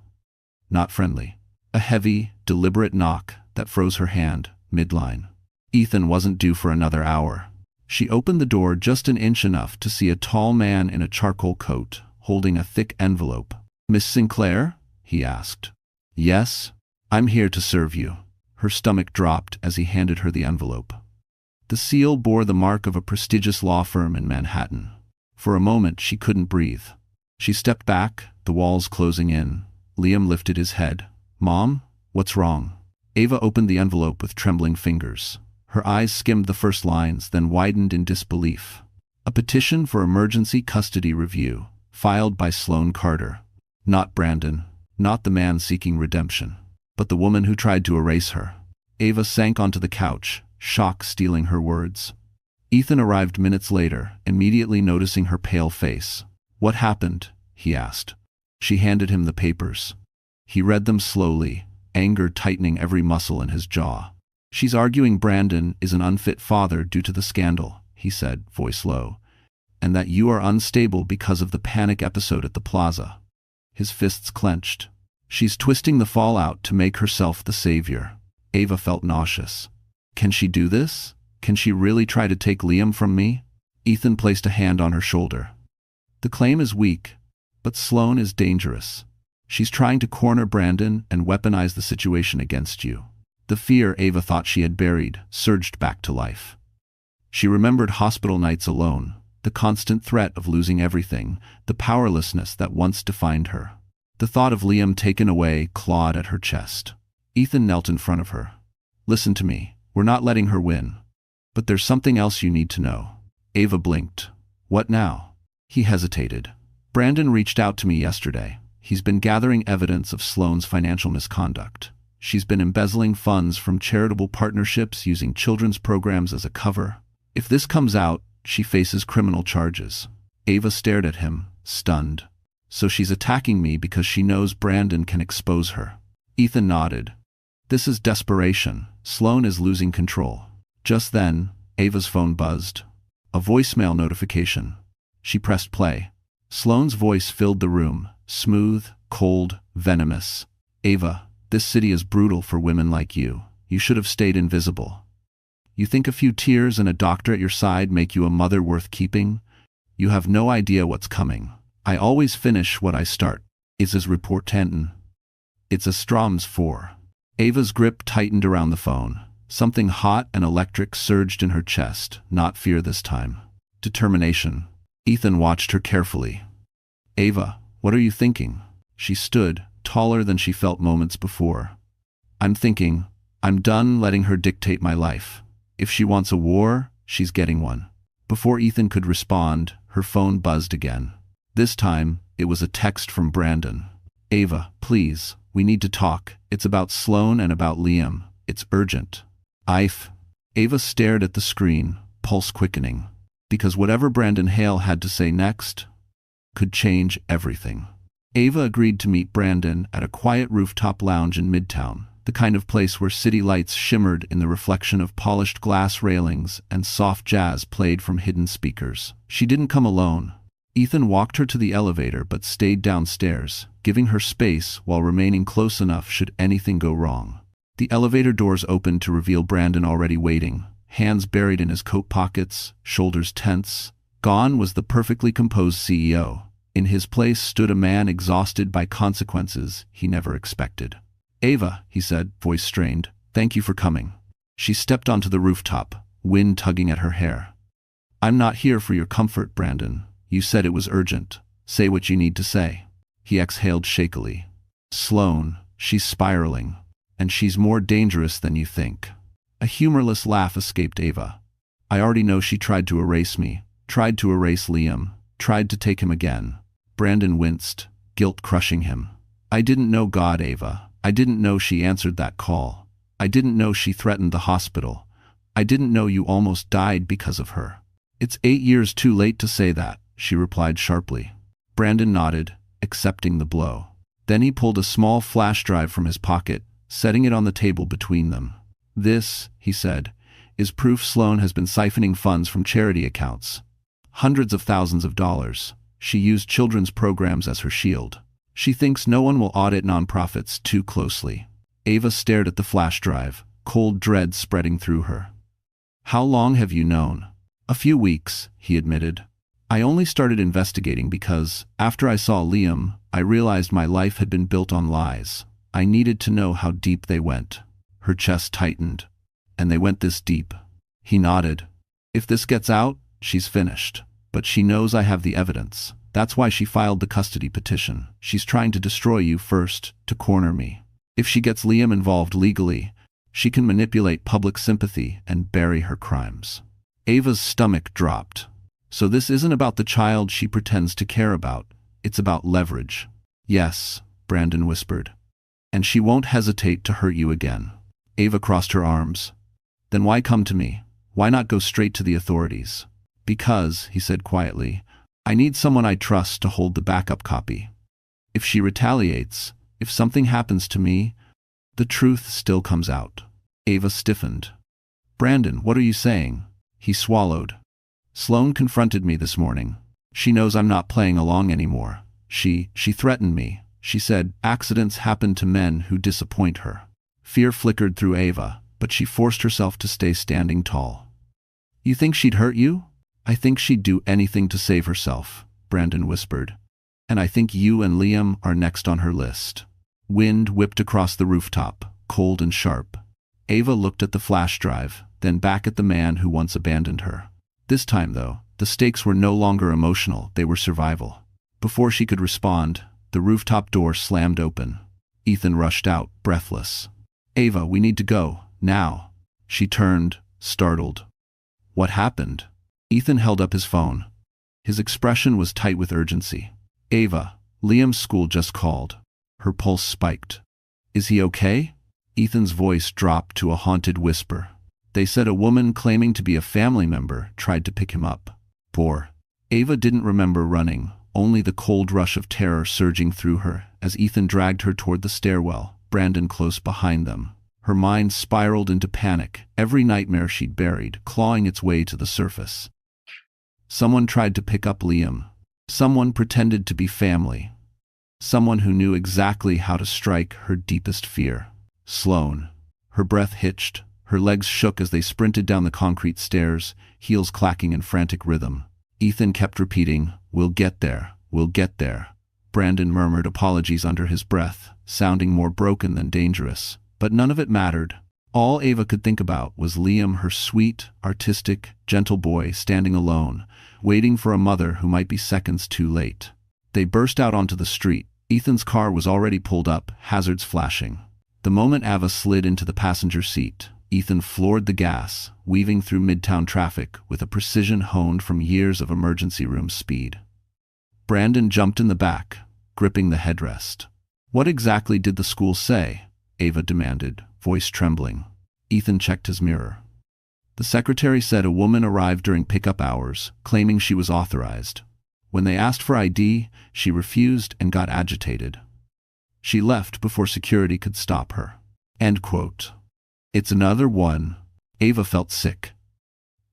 not friendly. A heavy, deliberate knock that froze her hand, midline. Ethan wasn't due for another hour. She opened the door just an inch enough to see a tall man in a charcoal coat, holding a thick envelope. "Miss Sinclair?" he asked. "Yes, I'm here to serve you." Her stomach dropped as he handed her the envelope. The seal bore the mark of a prestigious law firm in Manhattan. For a moment she couldn't breathe. She stepped back, the walls closing in. Liam lifted his head. "Mom, what's wrong?" Ava opened the envelope with trembling fingers. Her eyes skimmed the first lines, then widened in disbelief. A petition for emergency custody review, filed by Sloane Carter. Not Brandon, not the man seeking redemption, but the woman who tried to erase her. Ava sank onto the couch, shock stealing her words. Ethan arrived minutes later, immediately noticing her pale face. "What happened?" he asked. She handed him the papers. He read them slowly, anger tightening every muscle in his jaw. "She's arguing Brandon is an unfit father due to the scandal," he said, voice low, "and that you are unstable because of the panic episode at the plaza." His fists clenched. "She's twisting the fallout to make herself the savior." Ava felt nauseous. "Can she do this? Can she really try to take Liam from me?" Ethan placed a hand on her shoulder. "The claim is weak, but Sloane is dangerous. She's trying to corner Brandon and weaponize the situation against you." The fear Ava thought she had buried surged back to life. She remembered hospital nights alone, the constant threat of losing everything, the powerlessness that once defined her. The thought of Liam taken away clawed at her chest. Ethan knelt in front of her. "Listen to me. We're not letting her win. But there's something else you need to know." Ava blinked. "What now?" He hesitated. "Brandon reached out to me yesterday. He's been gathering evidence of Sloane's financial misconduct. She's been embezzling funds from charitable partnerships using children's programs as a cover. If this comes out, she faces criminal charges." Ava stared at him, stunned. "So she's attacking me because she knows Brandon can expose her." Ethan nodded. "This is desperation. Sloane is losing control." Just then, Ava's phone buzzed. A voicemail notification. She pressed play. Sloane's voice filled the room, smooth, cold, venomous. "Ava, this city is brutal for women like you. You should have stayed invisible. You think a few tears and a doctor at your side make you a mother worth keeping? You have no idea what's coming. I always finish what I start. It's as reportenten. It's a Stroms 4. Ava's grip tightened around the phone. Something hot and electric surged in her chest, not fear this time. Determination. Ethan watched her carefully. "Ava, what are you thinking?" She stood, taller than she felt moments before. "I'm thinking, I'm done letting her dictate my life. If she wants a war, she's getting one." Before Ethan could respond, her phone buzzed again. This time, it was a text from Brandon. "Ava, please, we need to talk. It's about Sloane and about Liam. It's urgent." Ava stared at the screen, pulse quickening. Because whatever Brandon Hale had to say next could change everything. Ava agreed to meet Brandon at a quiet rooftop lounge in Midtown, the kind of place where city lights shimmered in the reflection of polished glass railings and soft jazz played from hidden speakers. She didn't come alone. Ethan walked her to the elevator but stayed downstairs, giving her space while remaining close enough should anything go wrong. The elevator doors opened to reveal Brandon already waiting, hands buried in his coat pockets, shoulders tense. Gone was the perfectly composed CEO. In his place stood a man exhausted by consequences he never expected. "Ava," he said, voice strained, "thank you for coming." She stepped onto the rooftop, wind tugging at her hair. "I'm not here for your comfort, Brandon. You said it was urgent. Say what you need to say." He exhaled shakily. Sloane, she's spiraling. And she's more dangerous than you think. A humorless laugh escaped Ava. I already know she tried to erase me, tried to erase Liam, tried to take him again. Brandon winced, guilt crushing him. I didn't know God, Ava. I didn't know she answered that call. I didn't know she threatened the hospital. I didn't know you almost died because of her. It's 8 years too late to say that, she replied sharply. Brandon nodded, accepting the blow. Then he pulled a small flash drive from his pocket, setting it on the table between them. This, he said, is proof Sloane has been siphoning funds from charity accounts. Hundreds of thousands of dollars. She used children's programs as her shield. She thinks no one will audit nonprofits too closely. Ava stared at the flash drive, cold dread spreading through her. How long have you known? A few weeks, he admitted. I only started investigating because, after I saw Liam, I realized my life had been built on lies. I needed to know how deep they went. Her chest tightened. And they went this deep. He nodded. If this gets out, she's finished. But she knows I have the evidence. That's why she filed the custody petition. She's trying to destroy you first, to corner me. If she gets Liam involved legally, she can manipulate public sympathy and bury her crimes. Ava's stomach dropped. So this isn't about the child she pretends to care about. It's about leverage. Yes, Brandon whispered. And she won't hesitate to hurt you again. Ava crossed her arms. Then why come to me? Why not go straight to the authorities? Because, he said quietly, I need someone I trust to hold the backup copy. If she retaliates, if something happens to me, the truth still comes out. Ava stiffened. Brandon, what are you saying? He swallowed. Sloane confronted me this morning. She knows I'm not playing along anymore. She threatened me. She said accidents happen to men who disappoint her. Fear flickered through Ava, but she forced herself to stay standing tall. You think she'd hurt you? I think she'd do anything to save herself, Brandon whispered. And I think you and Liam are next on her list. Wind whipped across the rooftop, cold and sharp. Ava looked at the flash drive, then back at the man who once abandoned her. This time, though, the stakes were no longer emotional, they were survival. Before she could respond, the rooftop door slammed open. Ethan rushed out, breathless. Ava, we need to go, now. She turned, startled. What happened? Ethan held up his phone. His expression was tight with urgency. Ava, Liam's school just called. Her pulse spiked. Is he okay? Ethan's voice dropped to a haunted whisper. They said a woman claiming to be a family member tried to pick him up. Poor. Ava didn't remember running, only the cold rush of terror surging through her as Ethan dragged her toward the stairwell, Brandon close behind them. Her mind spiraled into panic, every nightmare she'd buried clawing its way to the surface. Someone tried to pick up Liam. Someone pretended to be family. Someone who knew exactly how to strike her deepest fear. Sloane. Her breath hitched. Her legs shook as they sprinted down the concrete stairs, heels clacking in frantic rhythm. Ethan kept repeating, "We'll get there, we'll get there." Brandon murmured apologies under his breath, sounding more broken than dangerous. But none of it mattered. All Ava could think about was Liam, her sweet, artistic, gentle boy standing alone, waiting for a mother who might be seconds too late. They burst out onto the street. Ethan's car was already pulled up, hazards flashing. The moment Ava slid into the passenger seat, Ethan floored the gas, weaving through midtown traffic with a precision honed from years of emergency room speed. Brandon jumped in the back, gripping the headrest. What exactly did the school say? Ava demanded, voice trembling. Ethan checked his mirror. The secretary said a woman arrived during pickup hours, claiming she was authorized. When they asked for ID, she refused and got agitated. She left before security could stop her. End quote. It's another one. Ava felt sick.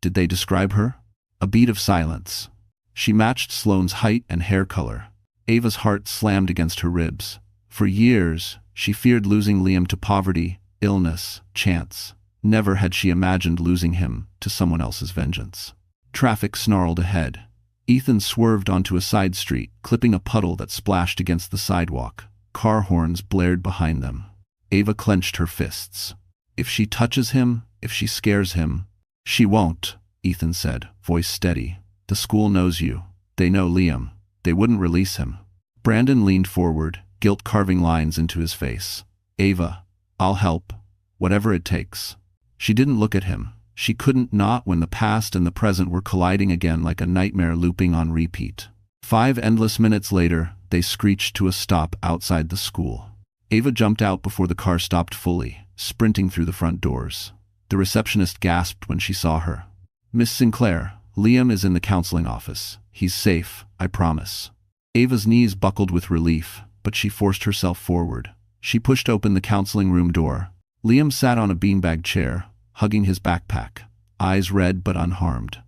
Did they describe her? A beat of silence. She matched Sloane's height and hair color. Ava's heart slammed against her ribs. For years, she feared losing Liam to poverty, illness, chance. Never had she imagined losing him to someone else's vengeance. Traffic snarled ahead. Ethan swerved onto a side street, clipping a puddle that splashed against the sidewalk. Car horns blared behind them. Ava clenched her fists. If she touches him, if she scares him. She won't, Ethan said, voice steady. The school knows you. They know Liam. They wouldn't release him. Brandon leaned forward, guilt carving lines into his face. "Ava, I'll help. Whatever it takes." She didn't look at him. She couldn't not when the past and the present were colliding again like a nightmare looping on repeat. 5 endless minutes later, they screeched to a stop outside the school. Ava jumped out before the car stopped fully, sprinting through the front doors. The receptionist gasped when she saw her. "Miss Sinclair, Liam is in the counseling office. He's safe, I promise." Ava's knees buckled with relief, but she forced herself forward. She pushed open the counseling room door. Liam sat on a beanbag chair, hugging his backpack, eyes red but unharmed.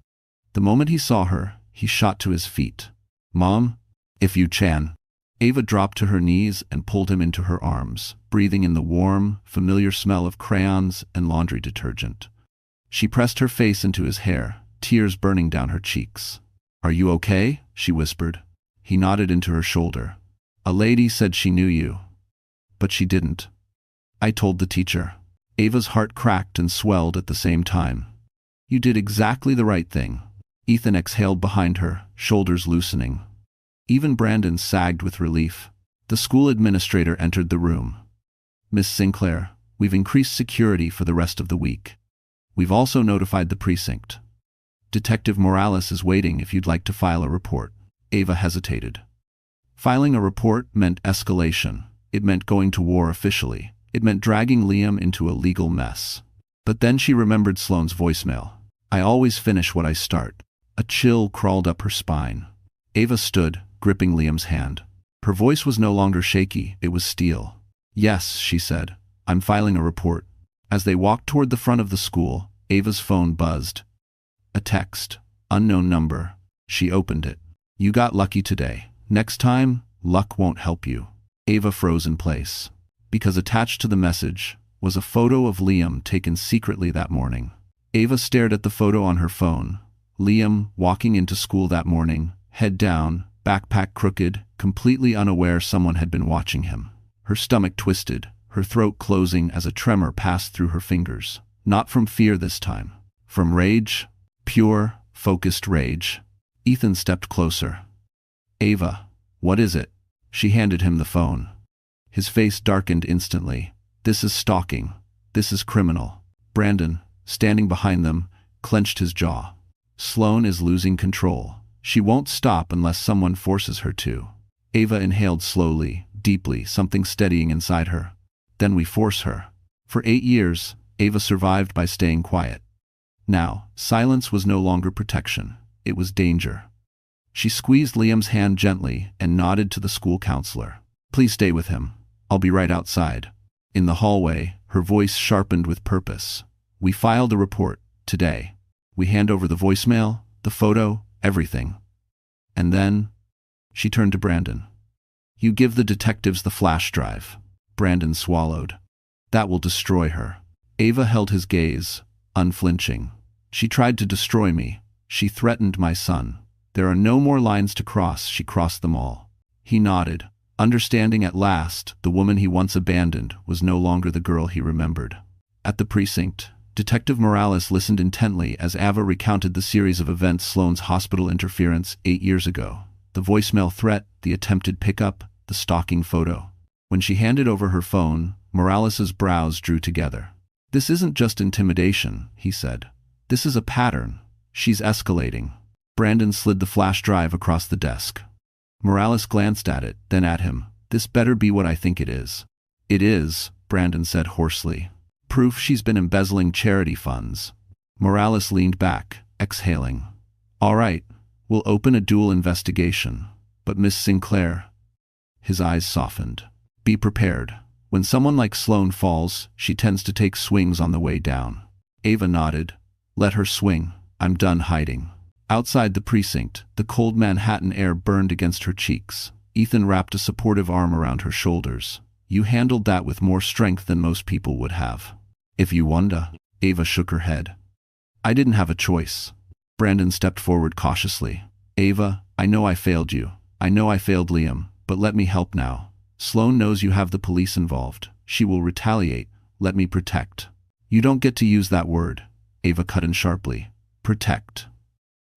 The moment he saw her, he shot to his feet. "Mom, if you can." Ava dropped to her knees and pulled him into her arms, breathing in the warm, familiar smell of crayons and laundry detergent. She pressed her face into his hair, tears burning down her cheeks. "Are you okay?" she whispered. He nodded into her shoulder. "A lady said she knew you. But she didn't. I told the teacher." Ava's heart cracked and swelled at the same time. "You did exactly the right thing." Ethan exhaled behind her, shoulders loosening. Even Brandon sagged with relief. The school administrator entered the room. "Miss Sinclair, we've increased security for the rest of the week. We've also notified the precinct. Detective Morales is waiting if you'd like to file a report." Ava hesitated. Filing a report meant escalation. It meant going to war officially. It meant dragging Liam into a legal mess. But then she remembered Sloane's voicemail. "I always finish what I start." A chill crawled up her spine. Ava stood, gripping Liam's hand. Her voice was no longer shaky, it was steel. "Yes," she said. "I'm filing a report." As they walked toward the front of the school, Ava's phone buzzed. A text. Unknown number. She opened it. "You got lucky today. Next time, luck won't help you." Ava froze in place. Because attached to the message was a photo of Liam taken secretly that morning. Ava stared at the photo on her phone. Liam, walking into school that morning, head down, backpack crooked, completely unaware someone had been watching him. Her stomach twisted, her throat closing as a tremor passed through her fingers. Not from fear this time. From rage. Pure, focused rage. Ethan stepped closer. "Ava, what is it?" She handed him the phone. His face darkened instantly. "This is stalking. This is criminal." Brandon, standing behind them, clenched his jaw. "Sloane is losing control. She won't stop unless someone forces her to." Ava inhaled slowly, deeply, something steadying inside her. "Then we force her." For 8 years, Ava survived by staying quiet. Now, silence was no longer protection. It was danger. She squeezed Liam's hand gently and nodded to the school counselor. "Please stay with him. I'll be right outside." In the hallway, her voice sharpened with purpose. "We filed a report today. We hand over the voicemail, the photo, everything. And then..." She turned to Brandon. "You give the detectives the flash drive." Brandon swallowed. "That will destroy her." Ava held his gaze, unflinching. "She tried to destroy me. She threatened my son. There are no more lines to cross. She crossed them all." He nodded, understanding at last the woman he once abandoned was no longer the girl he remembered. At the precinct, Detective Morales listened intently as Ava recounted the series of events: Sloane's hospital interference 8 years ago, the voicemail threat, the attempted pickup, the stalking photo. When she handed over her phone, Morales's brows drew together. "This isn't just intimidation," he said. "This is a pattern. She's escalating." Brandon slid the flash drive across the desk. Morales glanced at it, then at him. "This better be what I think it is." "It is," Brandon said hoarsely. "Proof she's been embezzling charity funds." Morales leaned back, exhaling. "All right, we'll open a dual investigation. But Miss Sinclair..." His eyes softened. "Be prepared. When someone like Sloane falls, she tends to take swings on the way down." Ava nodded. "Let her swing. I'm done hiding." Outside the precinct, the cold Manhattan air burned against her cheeks. Ethan wrapped a supportive arm around her shoulders. "You handled that with more strength than most people would have." "If you wonder." Ava shook her head. "I didn't have a choice." Brandon stepped forward cautiously. "Ava, I know I failed you. I know I failed Liam, but let me help now. Sloane knows you have the police involved. She will retaliate. Let me protect." "You don't get to use that word," Ava cut in sharply. "Protect.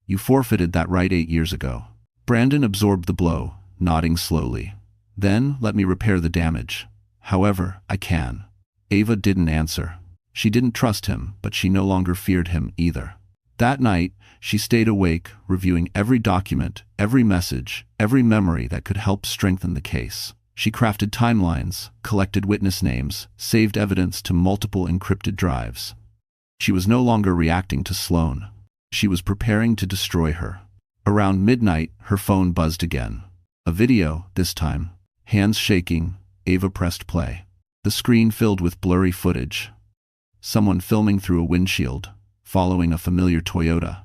You forfeited that right 8 years ago." Brandon absorbed the blow, nodding slowly. Then let me repair the damage. However I can. Ava didn't answer. She didn't trust him, but she no longer feared him either. That night, she stayed awake, reviewing every document, every message, every memory that could help strengthen the case. She crafted timelines, collected witness names, saved evidence to multiple encrypted drives. She was no longer reacting to Sloane. She was preparing to destroy her. Around midnight, her phone buzzed again. A video, this time. Hands shaking, Ava pressed play. The screen filled with blurry footage. Someone filming through a windshield, following a familiar Toyota.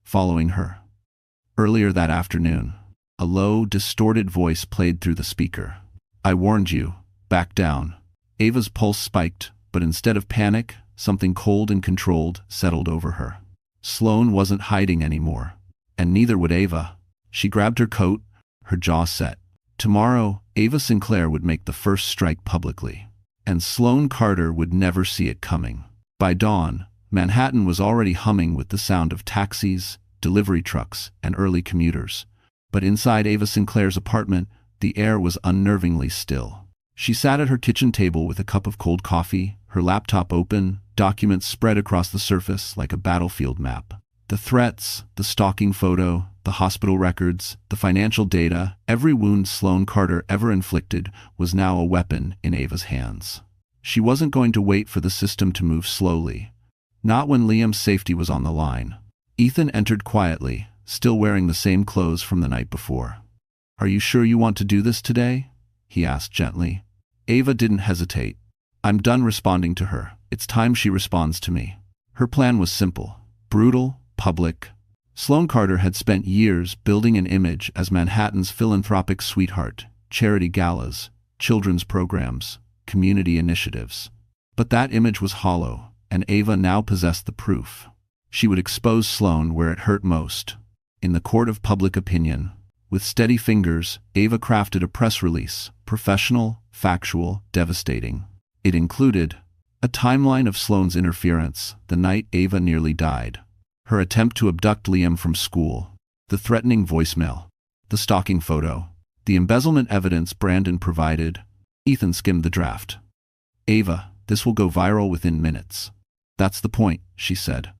Following her. Earlier that afternoon, a low, distorted voice played through the speaker. I warned you. Back down. Ava's pulse spiked, but instead of panic, something cold and controlled settled over her. Sloane wasn't hiding anymore. And neither would Ava. She grabbed her coat, her jaw set. Tomorrow, Ava Sinclair would make the first strike publicly. And Sloane Carter would never see it coming. By dawn, Manhattan was already humming with the sound of taxis, delivery trucks, and early commuters. But inside Ava Sinclair's apartment, the air was unnervingly still. She sat at her kitchen table with a cup of cold coffee, her laptop open, documents spread across the surface like a battlefield map. The threats, the stalking photo, the hospital records, the financial data, every wound Sloane Carter ever inflicted was now a weapon in Ava's hands. She wasn't going to wait for the system to move slowly. Not when Liam's safety was on the line. Ethan entered quietly, still wearing the same clothes from the night before. Are you sure you want to do this today? He asked gently. Ava didn't hesitate. I'm done responding to her. It's time she responds to me. Her plan was simple. Brutal, public. Sloane Carter had spent years building an image as Manhattan's philanthropic sweetheart, charity galas, children's programs, community initiatives. But that image was hollow, and Ava now possessed the proof. She would expose Sloane where it hurt most. In the court of public opinion. With steady fingers, Ava crafted a press release, professional, factual, devastating. It included a timeline of Sloane's interference the night Ava nearly died, her attempt to abduct Liam from school, the threatening voicemail, the stalking photo, the embezzlement evidence Brandon provided. Ethan skimmed the draft. Ava, this will go viral within minutes. That's the point, she said.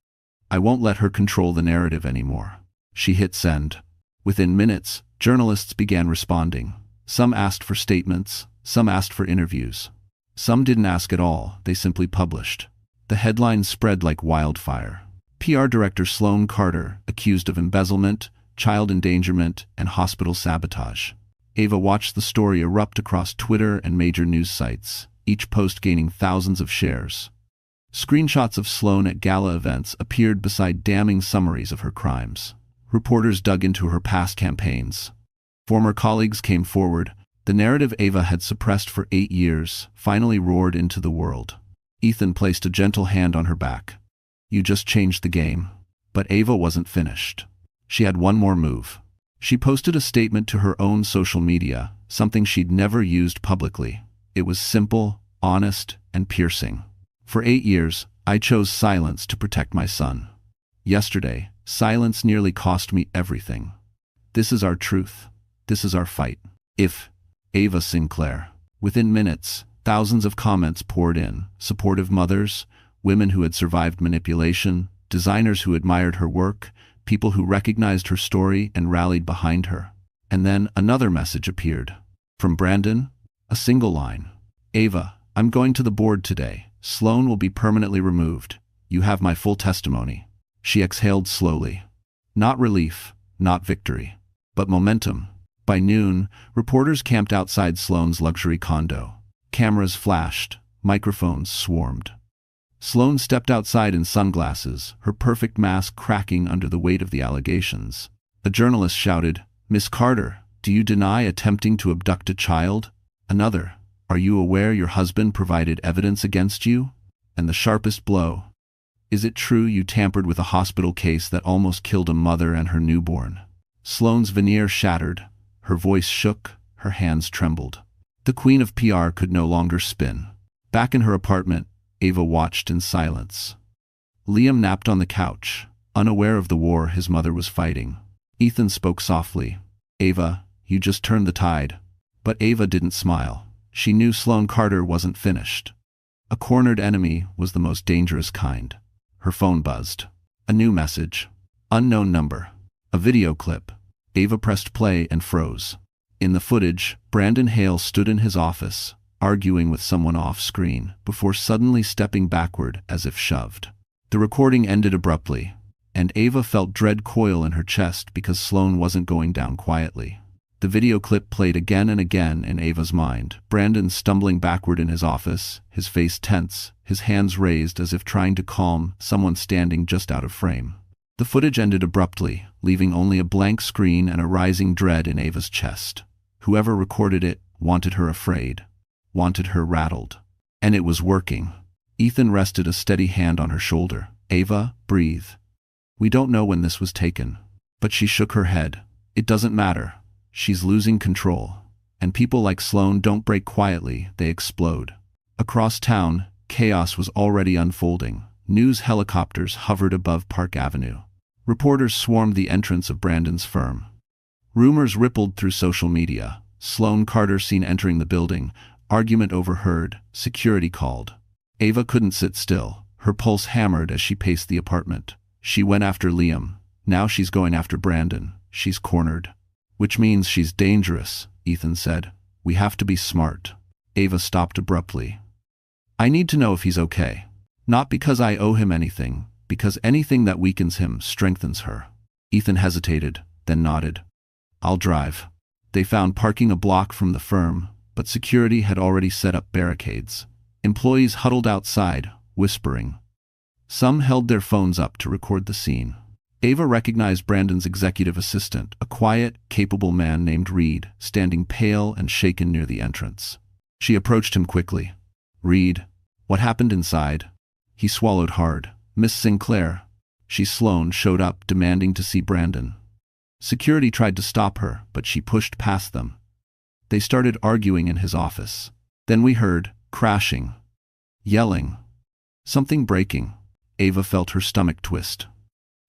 I won't let her control the narrative anymore. She hit send. Within minutes, journalists began responding. Some asked for statements, some asked for interviews. Some didn't ask at all, they simply published. The headlines spread like wildfire. PR director Sloane Carter, accused of embezzlement, child endangerment, and hospital sabotage. Ava watched the story erupt across Twitter and major news sites, each post gaining thousands of shares. Screenshots of Sloane at gala events appeared beside damning summaries of her crimes. Reporters dug into her past campaigns. Former colleagues came forward. The narrative Ava had suppressed for 8 years finally roared into the world. Ethan placed a gentle hand on her back. You just changed the game. But Ava wasn't finished. She had one more move. She posted a statement to her own social media, something she'd never used publicly. It was simple, honest, and piercing. For 8 years, I chose silence to protect my son. Yesterday, silence nearly cost me everything. This is our truth. This is our fight. If Ava Sinclair. Within minutes, thousands of comments poured in, supportive mothers, women who had survived manipulation, designers who admired her work, people who recognized her story and rallied behind her. And then another message appeared. From Brandon, a single line. Ava, I'm going to the board today. Sloane will be permanently removed. You have my full testimony. She exhaled slowly. Not relief, not victory, but momentum. By noon, reporters camped outside Sloane's luxury condo. Cameras flashed, microphones swarmed. Sloane stepped outside in sunglasses, her perfect mask cracking under the weight of the allegations. A journalist shouted, Miss Carter, do you deny attempting to abduct a child? Another, are you aware your husband provided evidence against you? And the sharpest blow, is it true you tampered with a hospital case that almost killed a mother and her newborn? Sloane's veneer shattered, her voice shook, her hands trembled. The queen of PR could no longer spin. Back in her apartment, Ava watched in silence. Liam napped on the couch, unaware of the war his mother was fighting. Ethan spoke softly. Ava, you just turned the tide. But Ava didn't smile. She knew Sloane Carter wasn't finished. A cornered enemy was the most dangerous kind. Her phone buzzed. A new message. Unknown number. A video clip. Ava pressed play and froze. In the footage, Brandon Hale stood in his office, arguing with someone off-screen, before suddenly stepping backward as if shoved. The recording ended abruptly, and Ava felt dread coil in her chest because Sloane wasn't going down quietly. The video clip played again and again in Ava's mind. Brandon stumbling backward in his office, his face tense, his hands raised as if trying to calm someone standing just out of frame. The footage ended abruptly, leaving only a blank screen and a rising dread in Ava's chest. Whoever recorded it wanted her afraid, wanted her rattled. And it was working. Ethan rested a steady hand on her shoulder. Ava, breathe. We don't know when this was taken. But she shook her head. It doesn't matter. She's losing control. And people like Sloane don't break quietly, they explode. Across town, chaos was already unfolding. News helicopters hovered above Park Avenue. Reporters swarmed the entrance of Brandon's firm. Rumors rippled through social media. Sloane Carter seen entering the building, argument overheard, security called. Ava couldn't sit still. Her pulse hammered as she paced the apartment. She went after Liam. Now she's going after Brandon. She's cornered. Which means she's dangerous, Ethan said. We have to be smart. Ava stopped abruptly. I need to know if he's okay. Not because I owe him anything, because anything that weakens him strengthens her. Ethan hesitated, then nodded. I'll drive. They found parking a block from the firm, but security had already set up barricades. Employees huddled outside, whispering. Some held their phones up to record the scene. Ava recognized Brandon's executive assistant, a quiet, capable man named Reed, standing pale and shaken near the entrance. She approached him quickly. Reed, what happened inside? He swallowed hard. Miss Sinclair. Sloane showed up, demanding to see Brandon. Security tried to stop her, but she pushed past them. They started arguing in his office. Then we heard crashing, yelling, something breaking. Ava felt her stomach twist.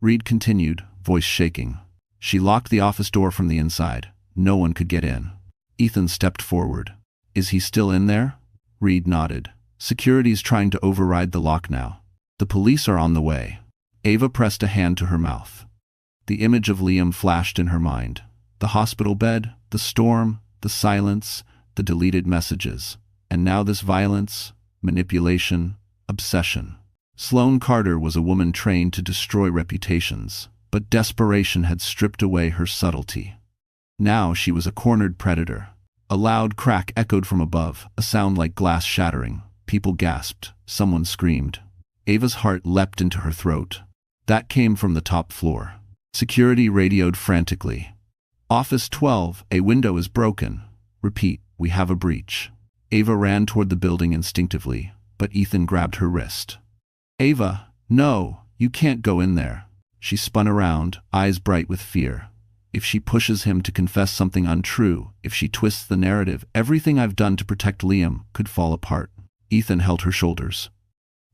Reed continued, voice shaking. She locked the office door from the inside. No one could get in. Ethan stepped forward. Is he still in there? Reed nodded. Security's trying to override the lock now. The police are on the way. Ava pressed a hand to her mouth. The image of Liam flashed in her mind. The hospital bed, the storm, the silence, the deleted messages. And now this violence, manipulation, obsession. Sloane Carter was a woman trained to destroy reputations, but desperation had stripped away her subtlety. Now she was a cornered predator. A loud crack echoed from above, a sound like glass shattering. People gasped. Someone screamed. Ava's heart leapt into her throat. That came from the top floor. Security radioed frantically. Office 12, a window is broken. Repeat, we have a breach. Ava ran toward the building instinctively, but Ethan grabbed her wrist. Ava, no, you can't go in there. She spun around, eyes bright with fear. If she pushes him to confess something untrue, if she twists the narrative, everything I've done to protect Liam could fall apart. Ethan held her shoulders.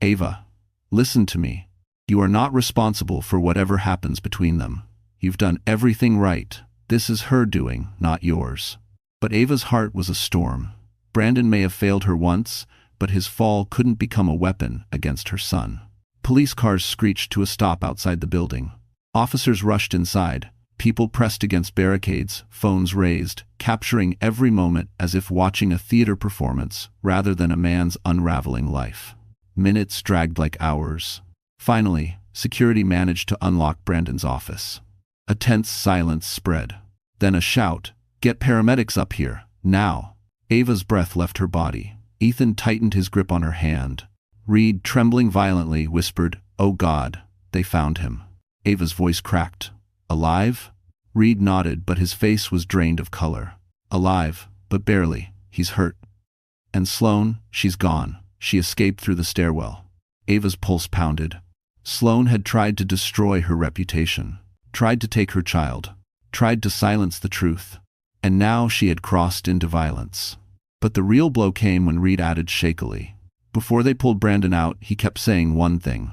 Ava, listen to me. You are not responsible for whatever happens between them. You've done everything right. This is her doing, not yours. But Ava's heart was a storm. Brandon may have failed her once, but his fall couldn't become a weapon against her son. Police cars screeched to a stop outside the building. Officers rushed inside. People pressed against barricades, phones raised, capturing every moment as if watching a theater performance rather than a man's unraveling life. Minutes dragged like hours. Finally, security managed to unlock Brandon's office. A tense silence spread. Then a shout, "Get paramedics up here, now!" Ava's breath left her body. Ethan tightened his grip on her hand. Reed, trembling violently, whispered, "Oh God, they found him." Ava's voice cracked. "Alive?" Reed nodded, but his face was drained of color. "Alive, but barely. He's hurt." "And Sloane, she's gone. She escaped through the stairwell." Ava's pulse pounded. Sloane had tried to destroy her reputation, tried to take her child, tried to silence the truth, and now she had crossed into violence. But the real blow came when Reed added shakily. Before they pulled Brandon out, he kept saying one thing.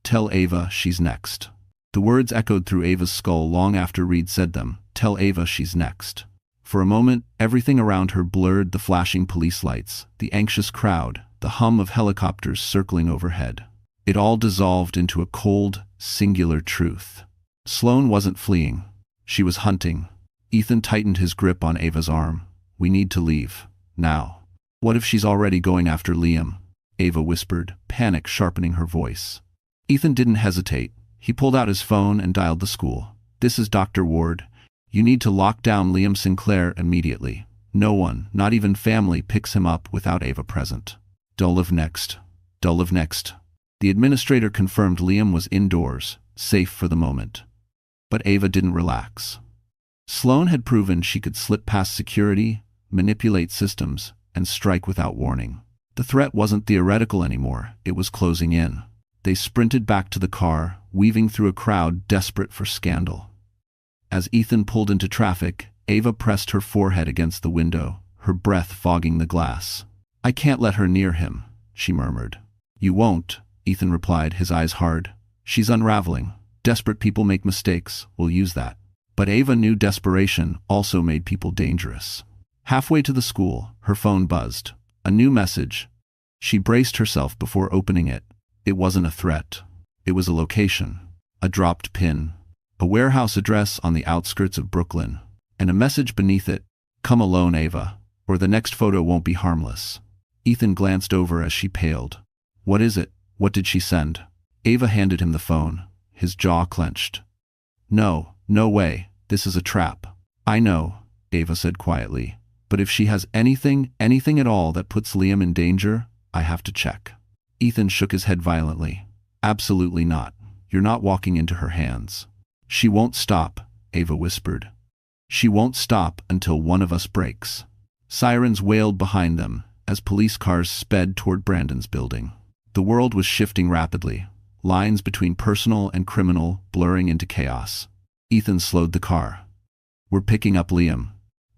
"Tell Ava she's next." The words echoed through Ava's skull long after Reed said them. Tell Ava she's next. For a moment, everything around her blurred: the flashing police lights, the anxious crowd, the hum of helicopters circling overhead. It all dissolved into a cold, singular truth. Sloane wasn't fleeing. She was hunting. Ethan tightened his grip on Ava's arm. "We need to leave. Now." "What if she's already going after Liam?" Ava whispered, panic sharpening her voice. Ethan didn't hesitate. He pulled out his phone and dialed the school. "This is Dr. Ward. You need to lock down Liam Sinclair immediately. No one, not even family, picks him up without Ava present." Dull of next. The administrator confirmed Liam was indoors, safe for the moment. But Ava didn't relax. Sloane had proven she could slip past security, manipulate systems, and strike without warning. The threat wasn't theoretical anymore, it was closing in. They sprinted back to the car, weaving through a crowd desperate for scandal. As Ethan pulled into traffic, Ava pressed her forehead against the window, her breath fogging the glass. "I can't let her near him," she murmured. "You won't," Ethan replied, his eyes hard. "She's unraveling. Desperate people make mistakes, we'll use that." But Ava knew desperation also made people dangerous. Halfway to the school, her phone buzzed. A new message. She braced herself before opening it. It wasn't a threat. It was a location. A dropped pin. A warehouse address on the outskirts of Brooklyn. And a message beneath it: "Come alone, Ava, or the next photo won't be harmless." Ethan glanced over as she paled. "What is it? What did she send?" Ava handed him the phone. His jaw clenched. No way, this is a trap." "I know," Ava said quietly. "But if she has anything at all that puts Liam in danger, I have to check." Ethan shook his head violently. "Absolutely not. You're not walking into her hands." "She won't stop," Ava whispered. "She won't stop until one of us breaks." Sirens wailed behind them as police cars sped toward Brandon's building. The world was shifting rapidly, lines between personal and criminal blurring into chaos. Ethan slowed the car. "We're picking up Liam.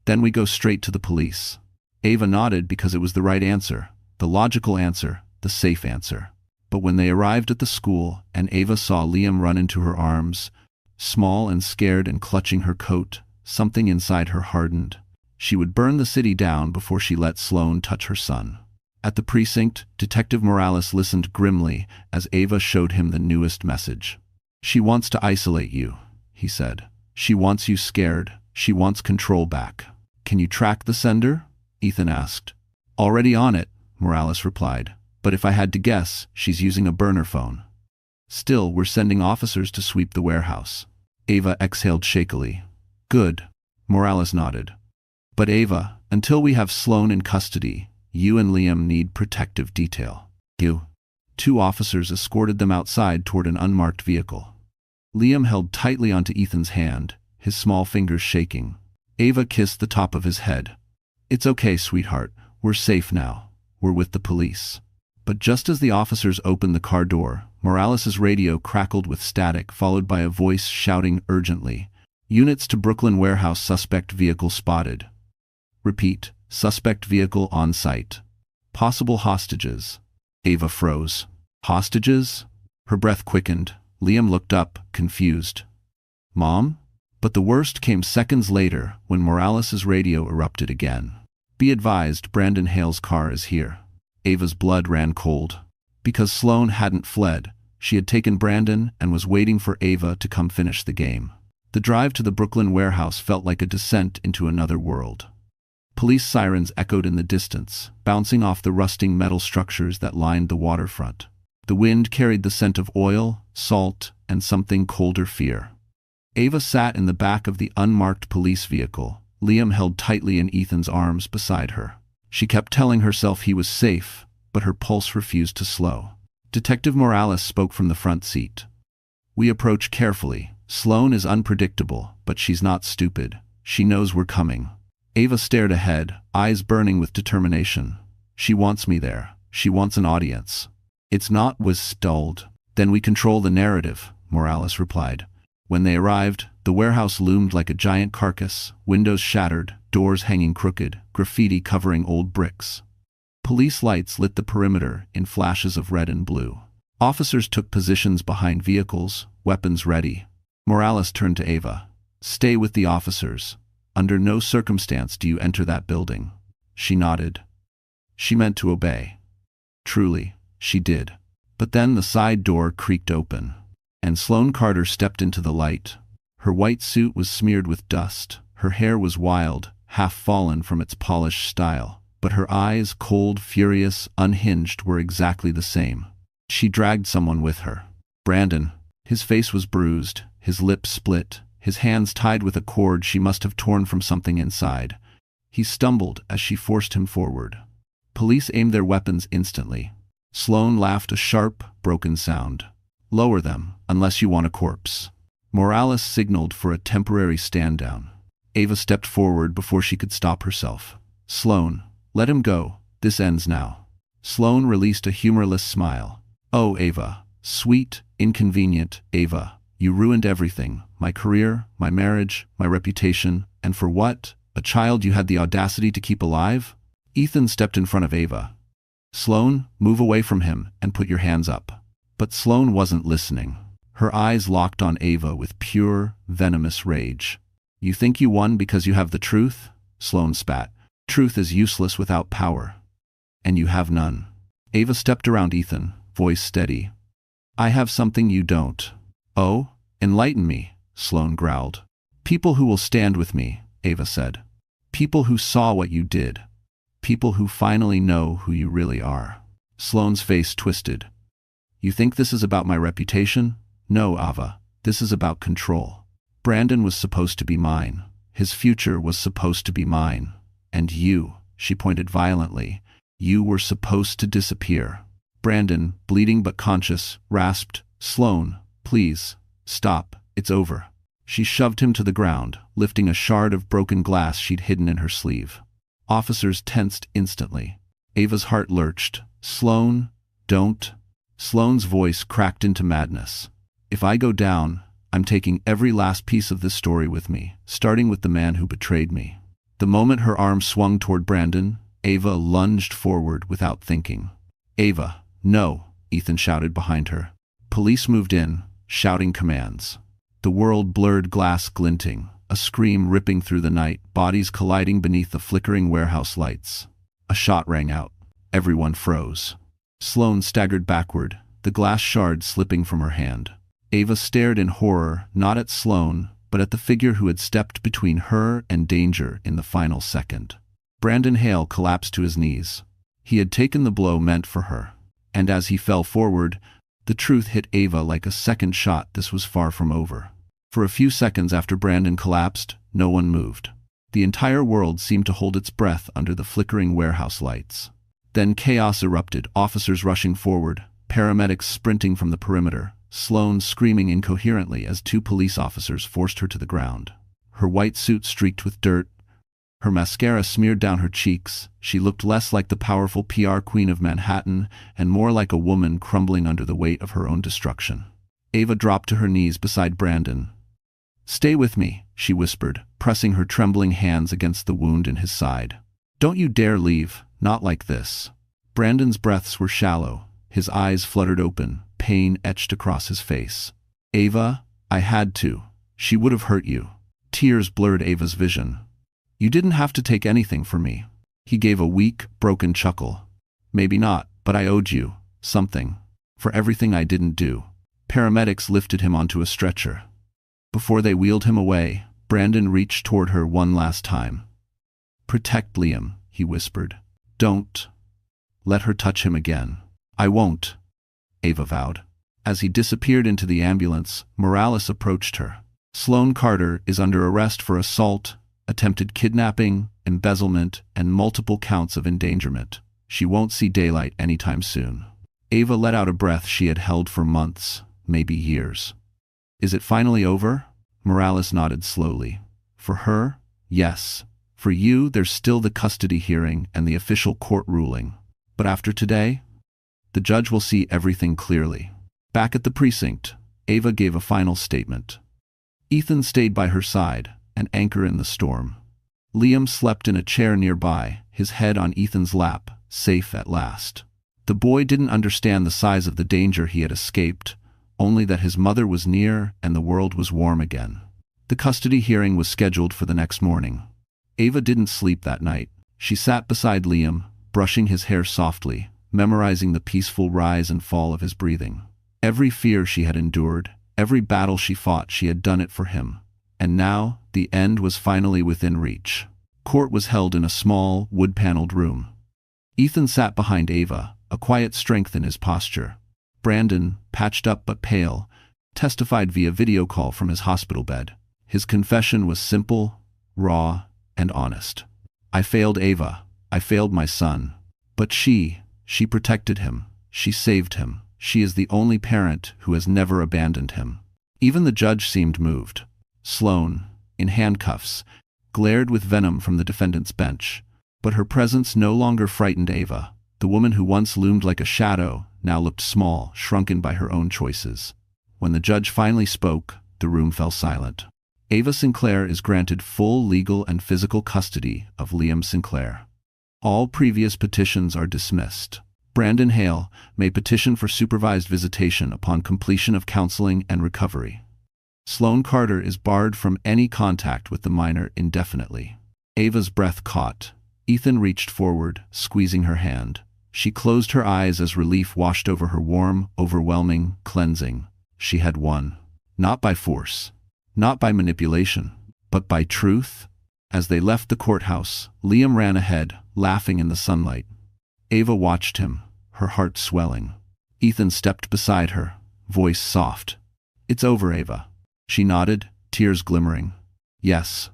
Then we go straight to the police." Ava nodded because it was the right answer, the logical answer, the safe answer. But when they arrived at the school and Ava saw Liam run into her arms, small and scared and clutching her coat, something inside her hardened. She would burn the city down before she let Sloane touch her son. At the precinct, Detective Morales listened grimly as Ava showed him the newest message. "She wants to isolate you," he said. "She wants you scared. She wants control back." "Can you track the sender?" Ethan asked. "Already on it," Morales replied. "But if I had to guess, she's using a burner phone." "Still, we're sending officers to sweep the warehouse." Ava exhaled shakily. "Good," Morales nodded. "But Ava, until we have Sloane in custody, you and Liam need protective detail." "You?" Two officers escorted them outside toward an unmarked vehicle. Liam held tightly onto Ethan's hand, his small fingers shaking. Ava kissed the top of his head. "It's okay, sweetheart. We're safe now. We're with the police." But just as the officers opened the car door, Morales' radio crackled with static, followed by a voice shouting urgently, "Units to Brooklyn warehouse, suspect vehicle spotted." "Repeat, suspect vehicle on site. Possible hostages." Ava froze. "Hostages?" Her breath quickened. Liam looked up, confused. "Mom?" But the worst came seconds later when Morales' radio erupted again. "Be advised, Brandon Hale's car is here." Ava's blood ran cold. Because Sloane hadn't fled, she had taken Brandon and was waiting for Ava to come finish the game. The drive to the Brooklyn warehouse felt like a descent into another world. Police sirens echoed in the distance, bouncing off the rusting metal structures that lined the waterfront. The wind carried the scent of oil, salt, and something colder: fear. Ava sat in the back of the unmarked police vehicle, Liam held tightly in Ethan's arms beside her. She kept telling herself he was safe, but her pulse refused to slow. Detective Morales spoke from the front seat. "We approach carefully. Sloane is unpredictable, but she's not stupid. She knows we're coming." Ava stared ahead, eyes burning with determination. "She wants me there. She wants an audience." "It's not," was stalled. "Then we control the narrative," Morales replied. When they arrived, the warehouse loomed like a giant carcass, windows shattered, doors hanging crooked, graffiti covering old bricks. Police lights lit the perimeter in flashes of red and blue. Officers took positions behind vehicles, weapons ready. Morales turned to Ava. "Stay with the officers. Under no circumstance do you enter that building. She nodded. She meant to obey. Truly, she did. But then the side door creaked open, and Sloane Carter stepped into the light. Her white suit was smeared with dust. Her hair was wild, half fallen from its polished style. But her eyes, cold, furious, unhinged, were exactly the same. She dragged someone with her. Brandon. His face was bruised, his lips split, his hands tied with a cord she must have torn from something inside. He stumbled as she forced him forward. Police aimed their weapons instantly. Sloane laughed a sharp, broken sound. Lower them, unless you want a corpse. Morales signaled for a temporary stand-down. Ava stepped forward before she could stop herself. Sloane, let him go. This ends now. Sloane released a humorless smile. Oh, Ava. Sweet, inconvenient Ava. You ruined everything. My career, my marriage, my reputation. And for what? A child you had the audacity to keep alive? Ethan stepped in front of Ava. Sloane, move away from him and put your hands up. But Sloane wasn't listening. Her eyes locked on Ava with pure, venomous rage. You think you won because you have the truth? Sloane spat. Truth is useless without power. And you have none. Ava stepped around Ethan, voice steady. I have something you don't. Oh? Enlighten me, Sloane growled. People who will stand with me, Ava said. People who saw what you did. People who finally know who you really are. Sloane's face twisted. You think this is about my reputation? No, Ava. This is about control. Brandon was supposed to be mine. His future was supposed to be mine. And you, she pointed violently, you were supposed to disappear. Brandon, bleeding but conscious, rasped, Sloane, please, stop, it's over. She shoved him to the ground, lifting a shard of broken glass she'd hidden in her sleeve. Officers tensed instantly. Ava's heart lurched. Sloane, don't. Sloane's voice cracked into madness. If I go down, I'm taking every last piece of this story with me, starting with the man who betrayed me. The moment her arm swung toward Brandon, Ava lunged forward without thinking. Ava, no, Ethan shouted behind her. Police moved in, shouting commands. The world blurred, glass glinting, a scream ripping through the night, bodies colliding beneath the flickering warehouse lights. A shot rang out. Everyone froze. Sloane staggered backward, the glass shard slipping from her hand. Ava stared in horror, not at Sloane, but at the figure who had stepped between her and danger in the final second. Brandon Hale collapsed to his knees. He had taken the blow meant for her. And as he fell forward, the truth hit Ava like a second shot. This was far from over. For a few seconds after Brandon collapsed, no one moved. The entire world seemed to hold its breath under the flickering warehouse lights. Then chaos erupted, officers rushing forward, paramedics sprinting from the perimeter, Sloane screaming incoherently as two police officers forced her to the ground. Her white suit streaked with dirt, her mascara smeared down her cheeks. She looked less like the powerful PR queen of Manhattan and more like a woman crumbling under the weight of her own destruction. Ava dropped to her knees beside Brandon. Stay with me, she whispered, pressing her trembling hands against the wound in his side. Don't you dare leave, not like this. Brandon's breaths were shallow, his eyes fluttered open, pain etched across his face. Ava, I had to. She would have hurt you. Tears blurred Ava's vision. You didn't have to take anything from me. He gave a weak, broken chuckle. Maybe not, but I owed you something. For everything I didn't do. Paramedics lifted him onto a stretcher. Before they wheeled him away, Brandon reached toward her one last time. Protect Liam, he whispered. Don't let her touch him again. I won't, Ava vowed. As he disappeared into the ambulance, Morales approached her. Sloane Carter is under arrest for assault, attempted kidnapping, embezzlement, and multiple counts of endangerment. She won't see daylight anytime soon. Ava let out a breath she had held for months, maybe years. Is it finally over? Morales nodded slowly. For her, yes. For you, there's still the custody hearing and the official court ruling. But after today, the judge will see everything clearly. Back at the precinct, Ava gave a final statement. Ethan stayed by her side, an anchor in the storm. Liam slept in a chair nearby, his head on Ethan's lap, safe at last. The boy didn't understand the size of the danger he had escaped, only that his mother was near and the world was warm again. The custody hearing was scheduled for the next morning. Ava didn't sleep that night. She sat beside Liam, brushing his hair softly, memorizing the peaceful rise and fall of his breathing. Every fear she had endured, every battle she fought, she had done it for him. And now, the end was finally within reach. Court was held in a small, wood-paneled room. Ethan sat behind Ava, a quiet strength in his posture. Brandon, patched up but pale, testified via video call from his hospital bed. His confession was simple, raw, and honest. I failed Ava. I failed my son. But she protected him. She saved him. She is the only parent who has never abandoned him. Even the judge seemed moved. Sloane, in handcuffs, glared with venom from the defendant's bench. But her presence no longer frightened Ava. The woman who once loomed like a shadow now looked small, shrunken by her own choices. When the judge finally spoke, the room fell silent. Ava Sinclair is granted full legal and physical custody of Liam Sinclair. All previous petitions are dismissed. Brandon Hale may petition for supervised visitation upon completion of counseling and recovery. Sloane Carter is barred from any contact with the minor indefinitely. Ava's breath caught. Ethan reached forward, squeezing her hand. She closed her eyes as relief washed over her warm, overwhelming, cleansing. She had won. Not by force. Not by manipulation, but by truth. As they left the courthouse, Liam ran ahead, laughing in the sunlight. Ava watched him, her heart swelling. Ethan stepped beside her, voice soft. "It's over, Ava." She nodded, tears glimmering. "Yes.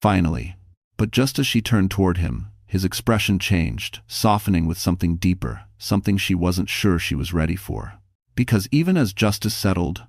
Finally." But just as she turned toward him, his expression changed, softening with something deeper, something she wasn't sure she was ready for. Because even as justice settled,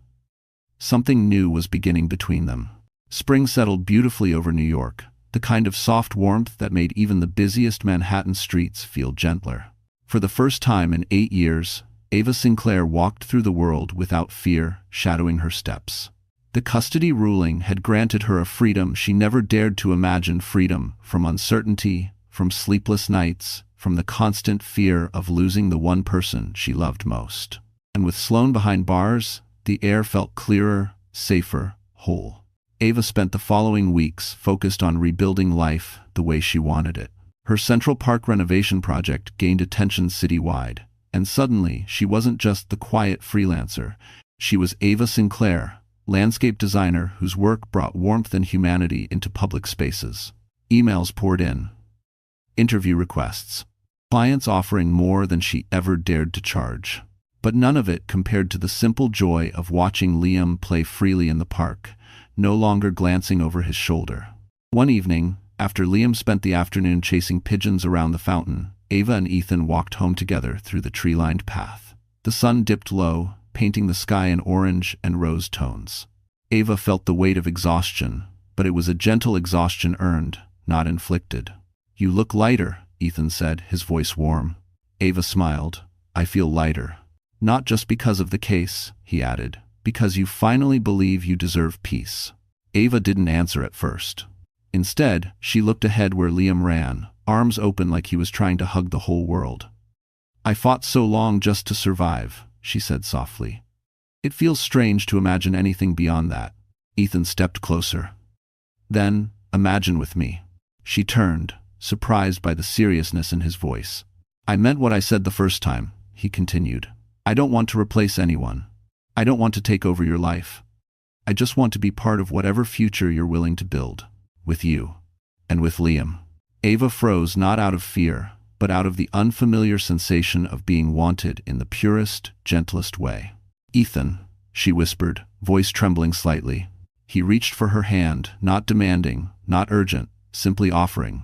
something new was beginning between them. Spring settled beautifully over New York, the kind of soft warmth that made even the busiest Manhattan streets feel gentler. For the first time in 8 years, Ava Sinclair walked through the world without fear shadowing her steps. The custody ruling had granted her a freedom she never dared to imagine, freedom from uncertainty, from sleepless nights, from the constant fear of losing the one person she loved most. And with Sloane behind bars, the air felt clearer, safer, whole. Ava spent the following weeks focused on rebuilding life the way she wanted it. Her Central Park renovation project gained attention citywide, and suddenly she wasn't just the quiet freelancer. She was Ava Sinclair, landscape designer whose work brought warmth and humanity into public spaces. Emails poured in. Interview requests. Clients offering more than she ever dared to charge. But none of it compared to the simple joy of watching Liam play freely in the park, no longer glancing over his shoulder. One evening, after Liam spent the afternoon chasing pigeons around the fountain, Ava and Ethan walked home together through the tree-lined path. The sun dipped low, painting the sky in orange and rose tones. Ava felt the weight of exhaustion, but it was a gentle exhaustion earned, not inflicted. "You look lighter," Ethan said, his voice warm. Ava smiled. "I feel lighter. Not just because of the case," he added, "because you finally believe you deserve peace." Ava didn't answer at first. Instead, she looked ahead where Liam ran, arms open like he was trying to hug the whole world. "I fought so long just to survive," she said softly. "It feels strange to imagine anything beyond that." Ethan stepped closer. "Then, imagine with me." She turned, surprised by the seriousness in his voice. "I meant what I said the first time," he continued. "I don't want to replace anyone. I don't want to take over your life. I just want to be part of whatever future you're willing to build. With you. And with Liam." Ava froze, not out of fear, but out of the unfamiliar sensation of being wanted in the purest, gentlest way. "Ethan," she whispered, voice trembling slightly. He reached for her hand, not demanding, not urgent, simply offering.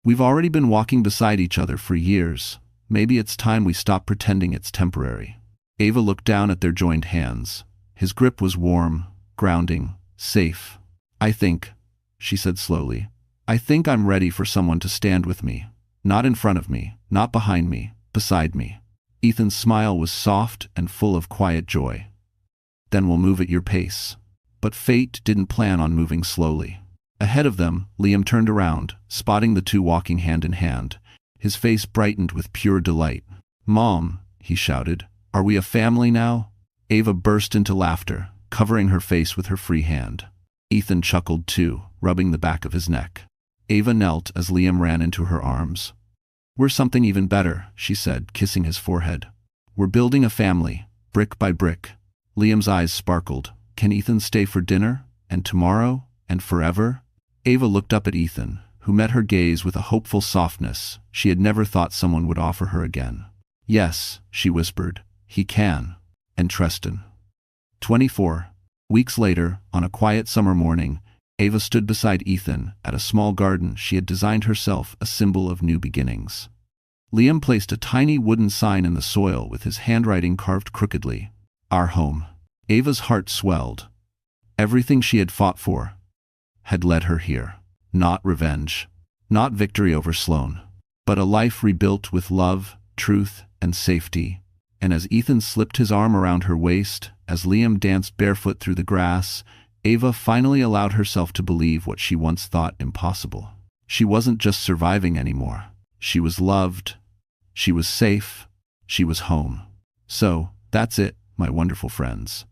"We've already been walking beside each other for years. Maybe it's time we stop pretending it's temporary." Ava looked down at their joined hands. His grip was warm, grounding, safe. "I think," she said slowly, "I think I'm ready for someone to stand with me. Not in front of me, not behind me, beside me." Ethan's smile was soft and full of quiet joy. "Then we'll move at your pace." But fate didn't plan on moving slowly. Ahead of them, Liam turned around, spotting the two walking hand in hand. His face brightened with pure delight. "Mom," he shouted, "are we a family now?" Ava burst into laughter, covering her face with her free hand. Ethan chuckled too, rubbing the back of his neck. Ava knelt as Liam ran into her arms. "We're something even better," she said, kissing his forehead. "We're building a family, brick by brick." Liam's eyes sparkled. "Can Ethan stay for dinner? And tomorrow? And forever?" Ava looked up at Ethan, who met her gaze with a hopeful softness she had never thought someone would offer her again. "Yes," she whispered, "he can. And Tristan." 24. Weeks later, on a quiet summer morning, Ava stood beside Ethan at a small garden she had designed herself, a symbol of new beginnings. Liam placed a tiny wooden sign in the soil with his handwriting carved crookedly. "Our home." Ava's heart swelled. Everything she had fought for had led her here. Not revenge, not victory over Sloane, but a life rebuilt with love, truth, and safety. And as Ethan slipped his arm around her waist, as Liam danced barefoot through the grass, Ava finally allowed herself to believe what she once thought impossible. She wasn't just surviving anymore. She was loved. She was safe. She was home. So, that's it, my wonderful friends.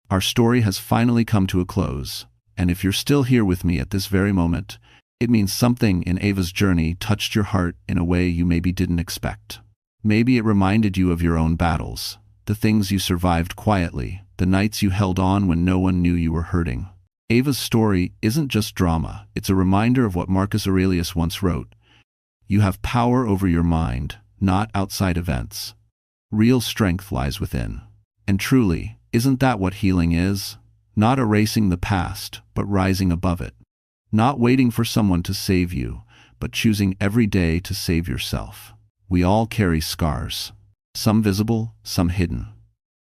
Our story has finally come to a close, and if you're still here with me at this very moment, it means something in Ava's journey touched your heart in a way you maybe didn't expect. Maybe it reminded you of your own battles, the things you survived quietly, the nights you held on when no one knew you were hurting. Ava's story isn't just drama, it's a reminder of what Marcus Aurelius once wrote. You have power over your mind, not outside events. Real strength lies within. And truly, isn't that what healing is? Not erasing the past, but rising above it. Not waiting for someone to save you, but choosing every day to save yourself. We all carry scars. Some visible, some hidden.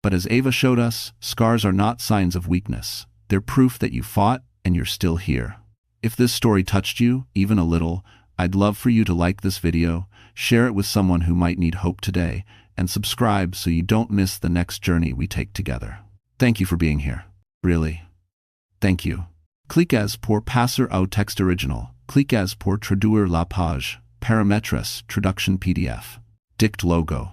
But as Ava showed us, scars are not signs of weakness. They're proof that you fought and you're still here. If this story touched you, even a little, I'd love for you to like this video, share it with someone who might need hope today, and subscribe so you don't miss the next journey we take together. Thank you for being here. Really. Thank you. Cliquez pour passer au texte original. Cliquez pour traduire la page. Parametres, traduction PDF. Dict logo.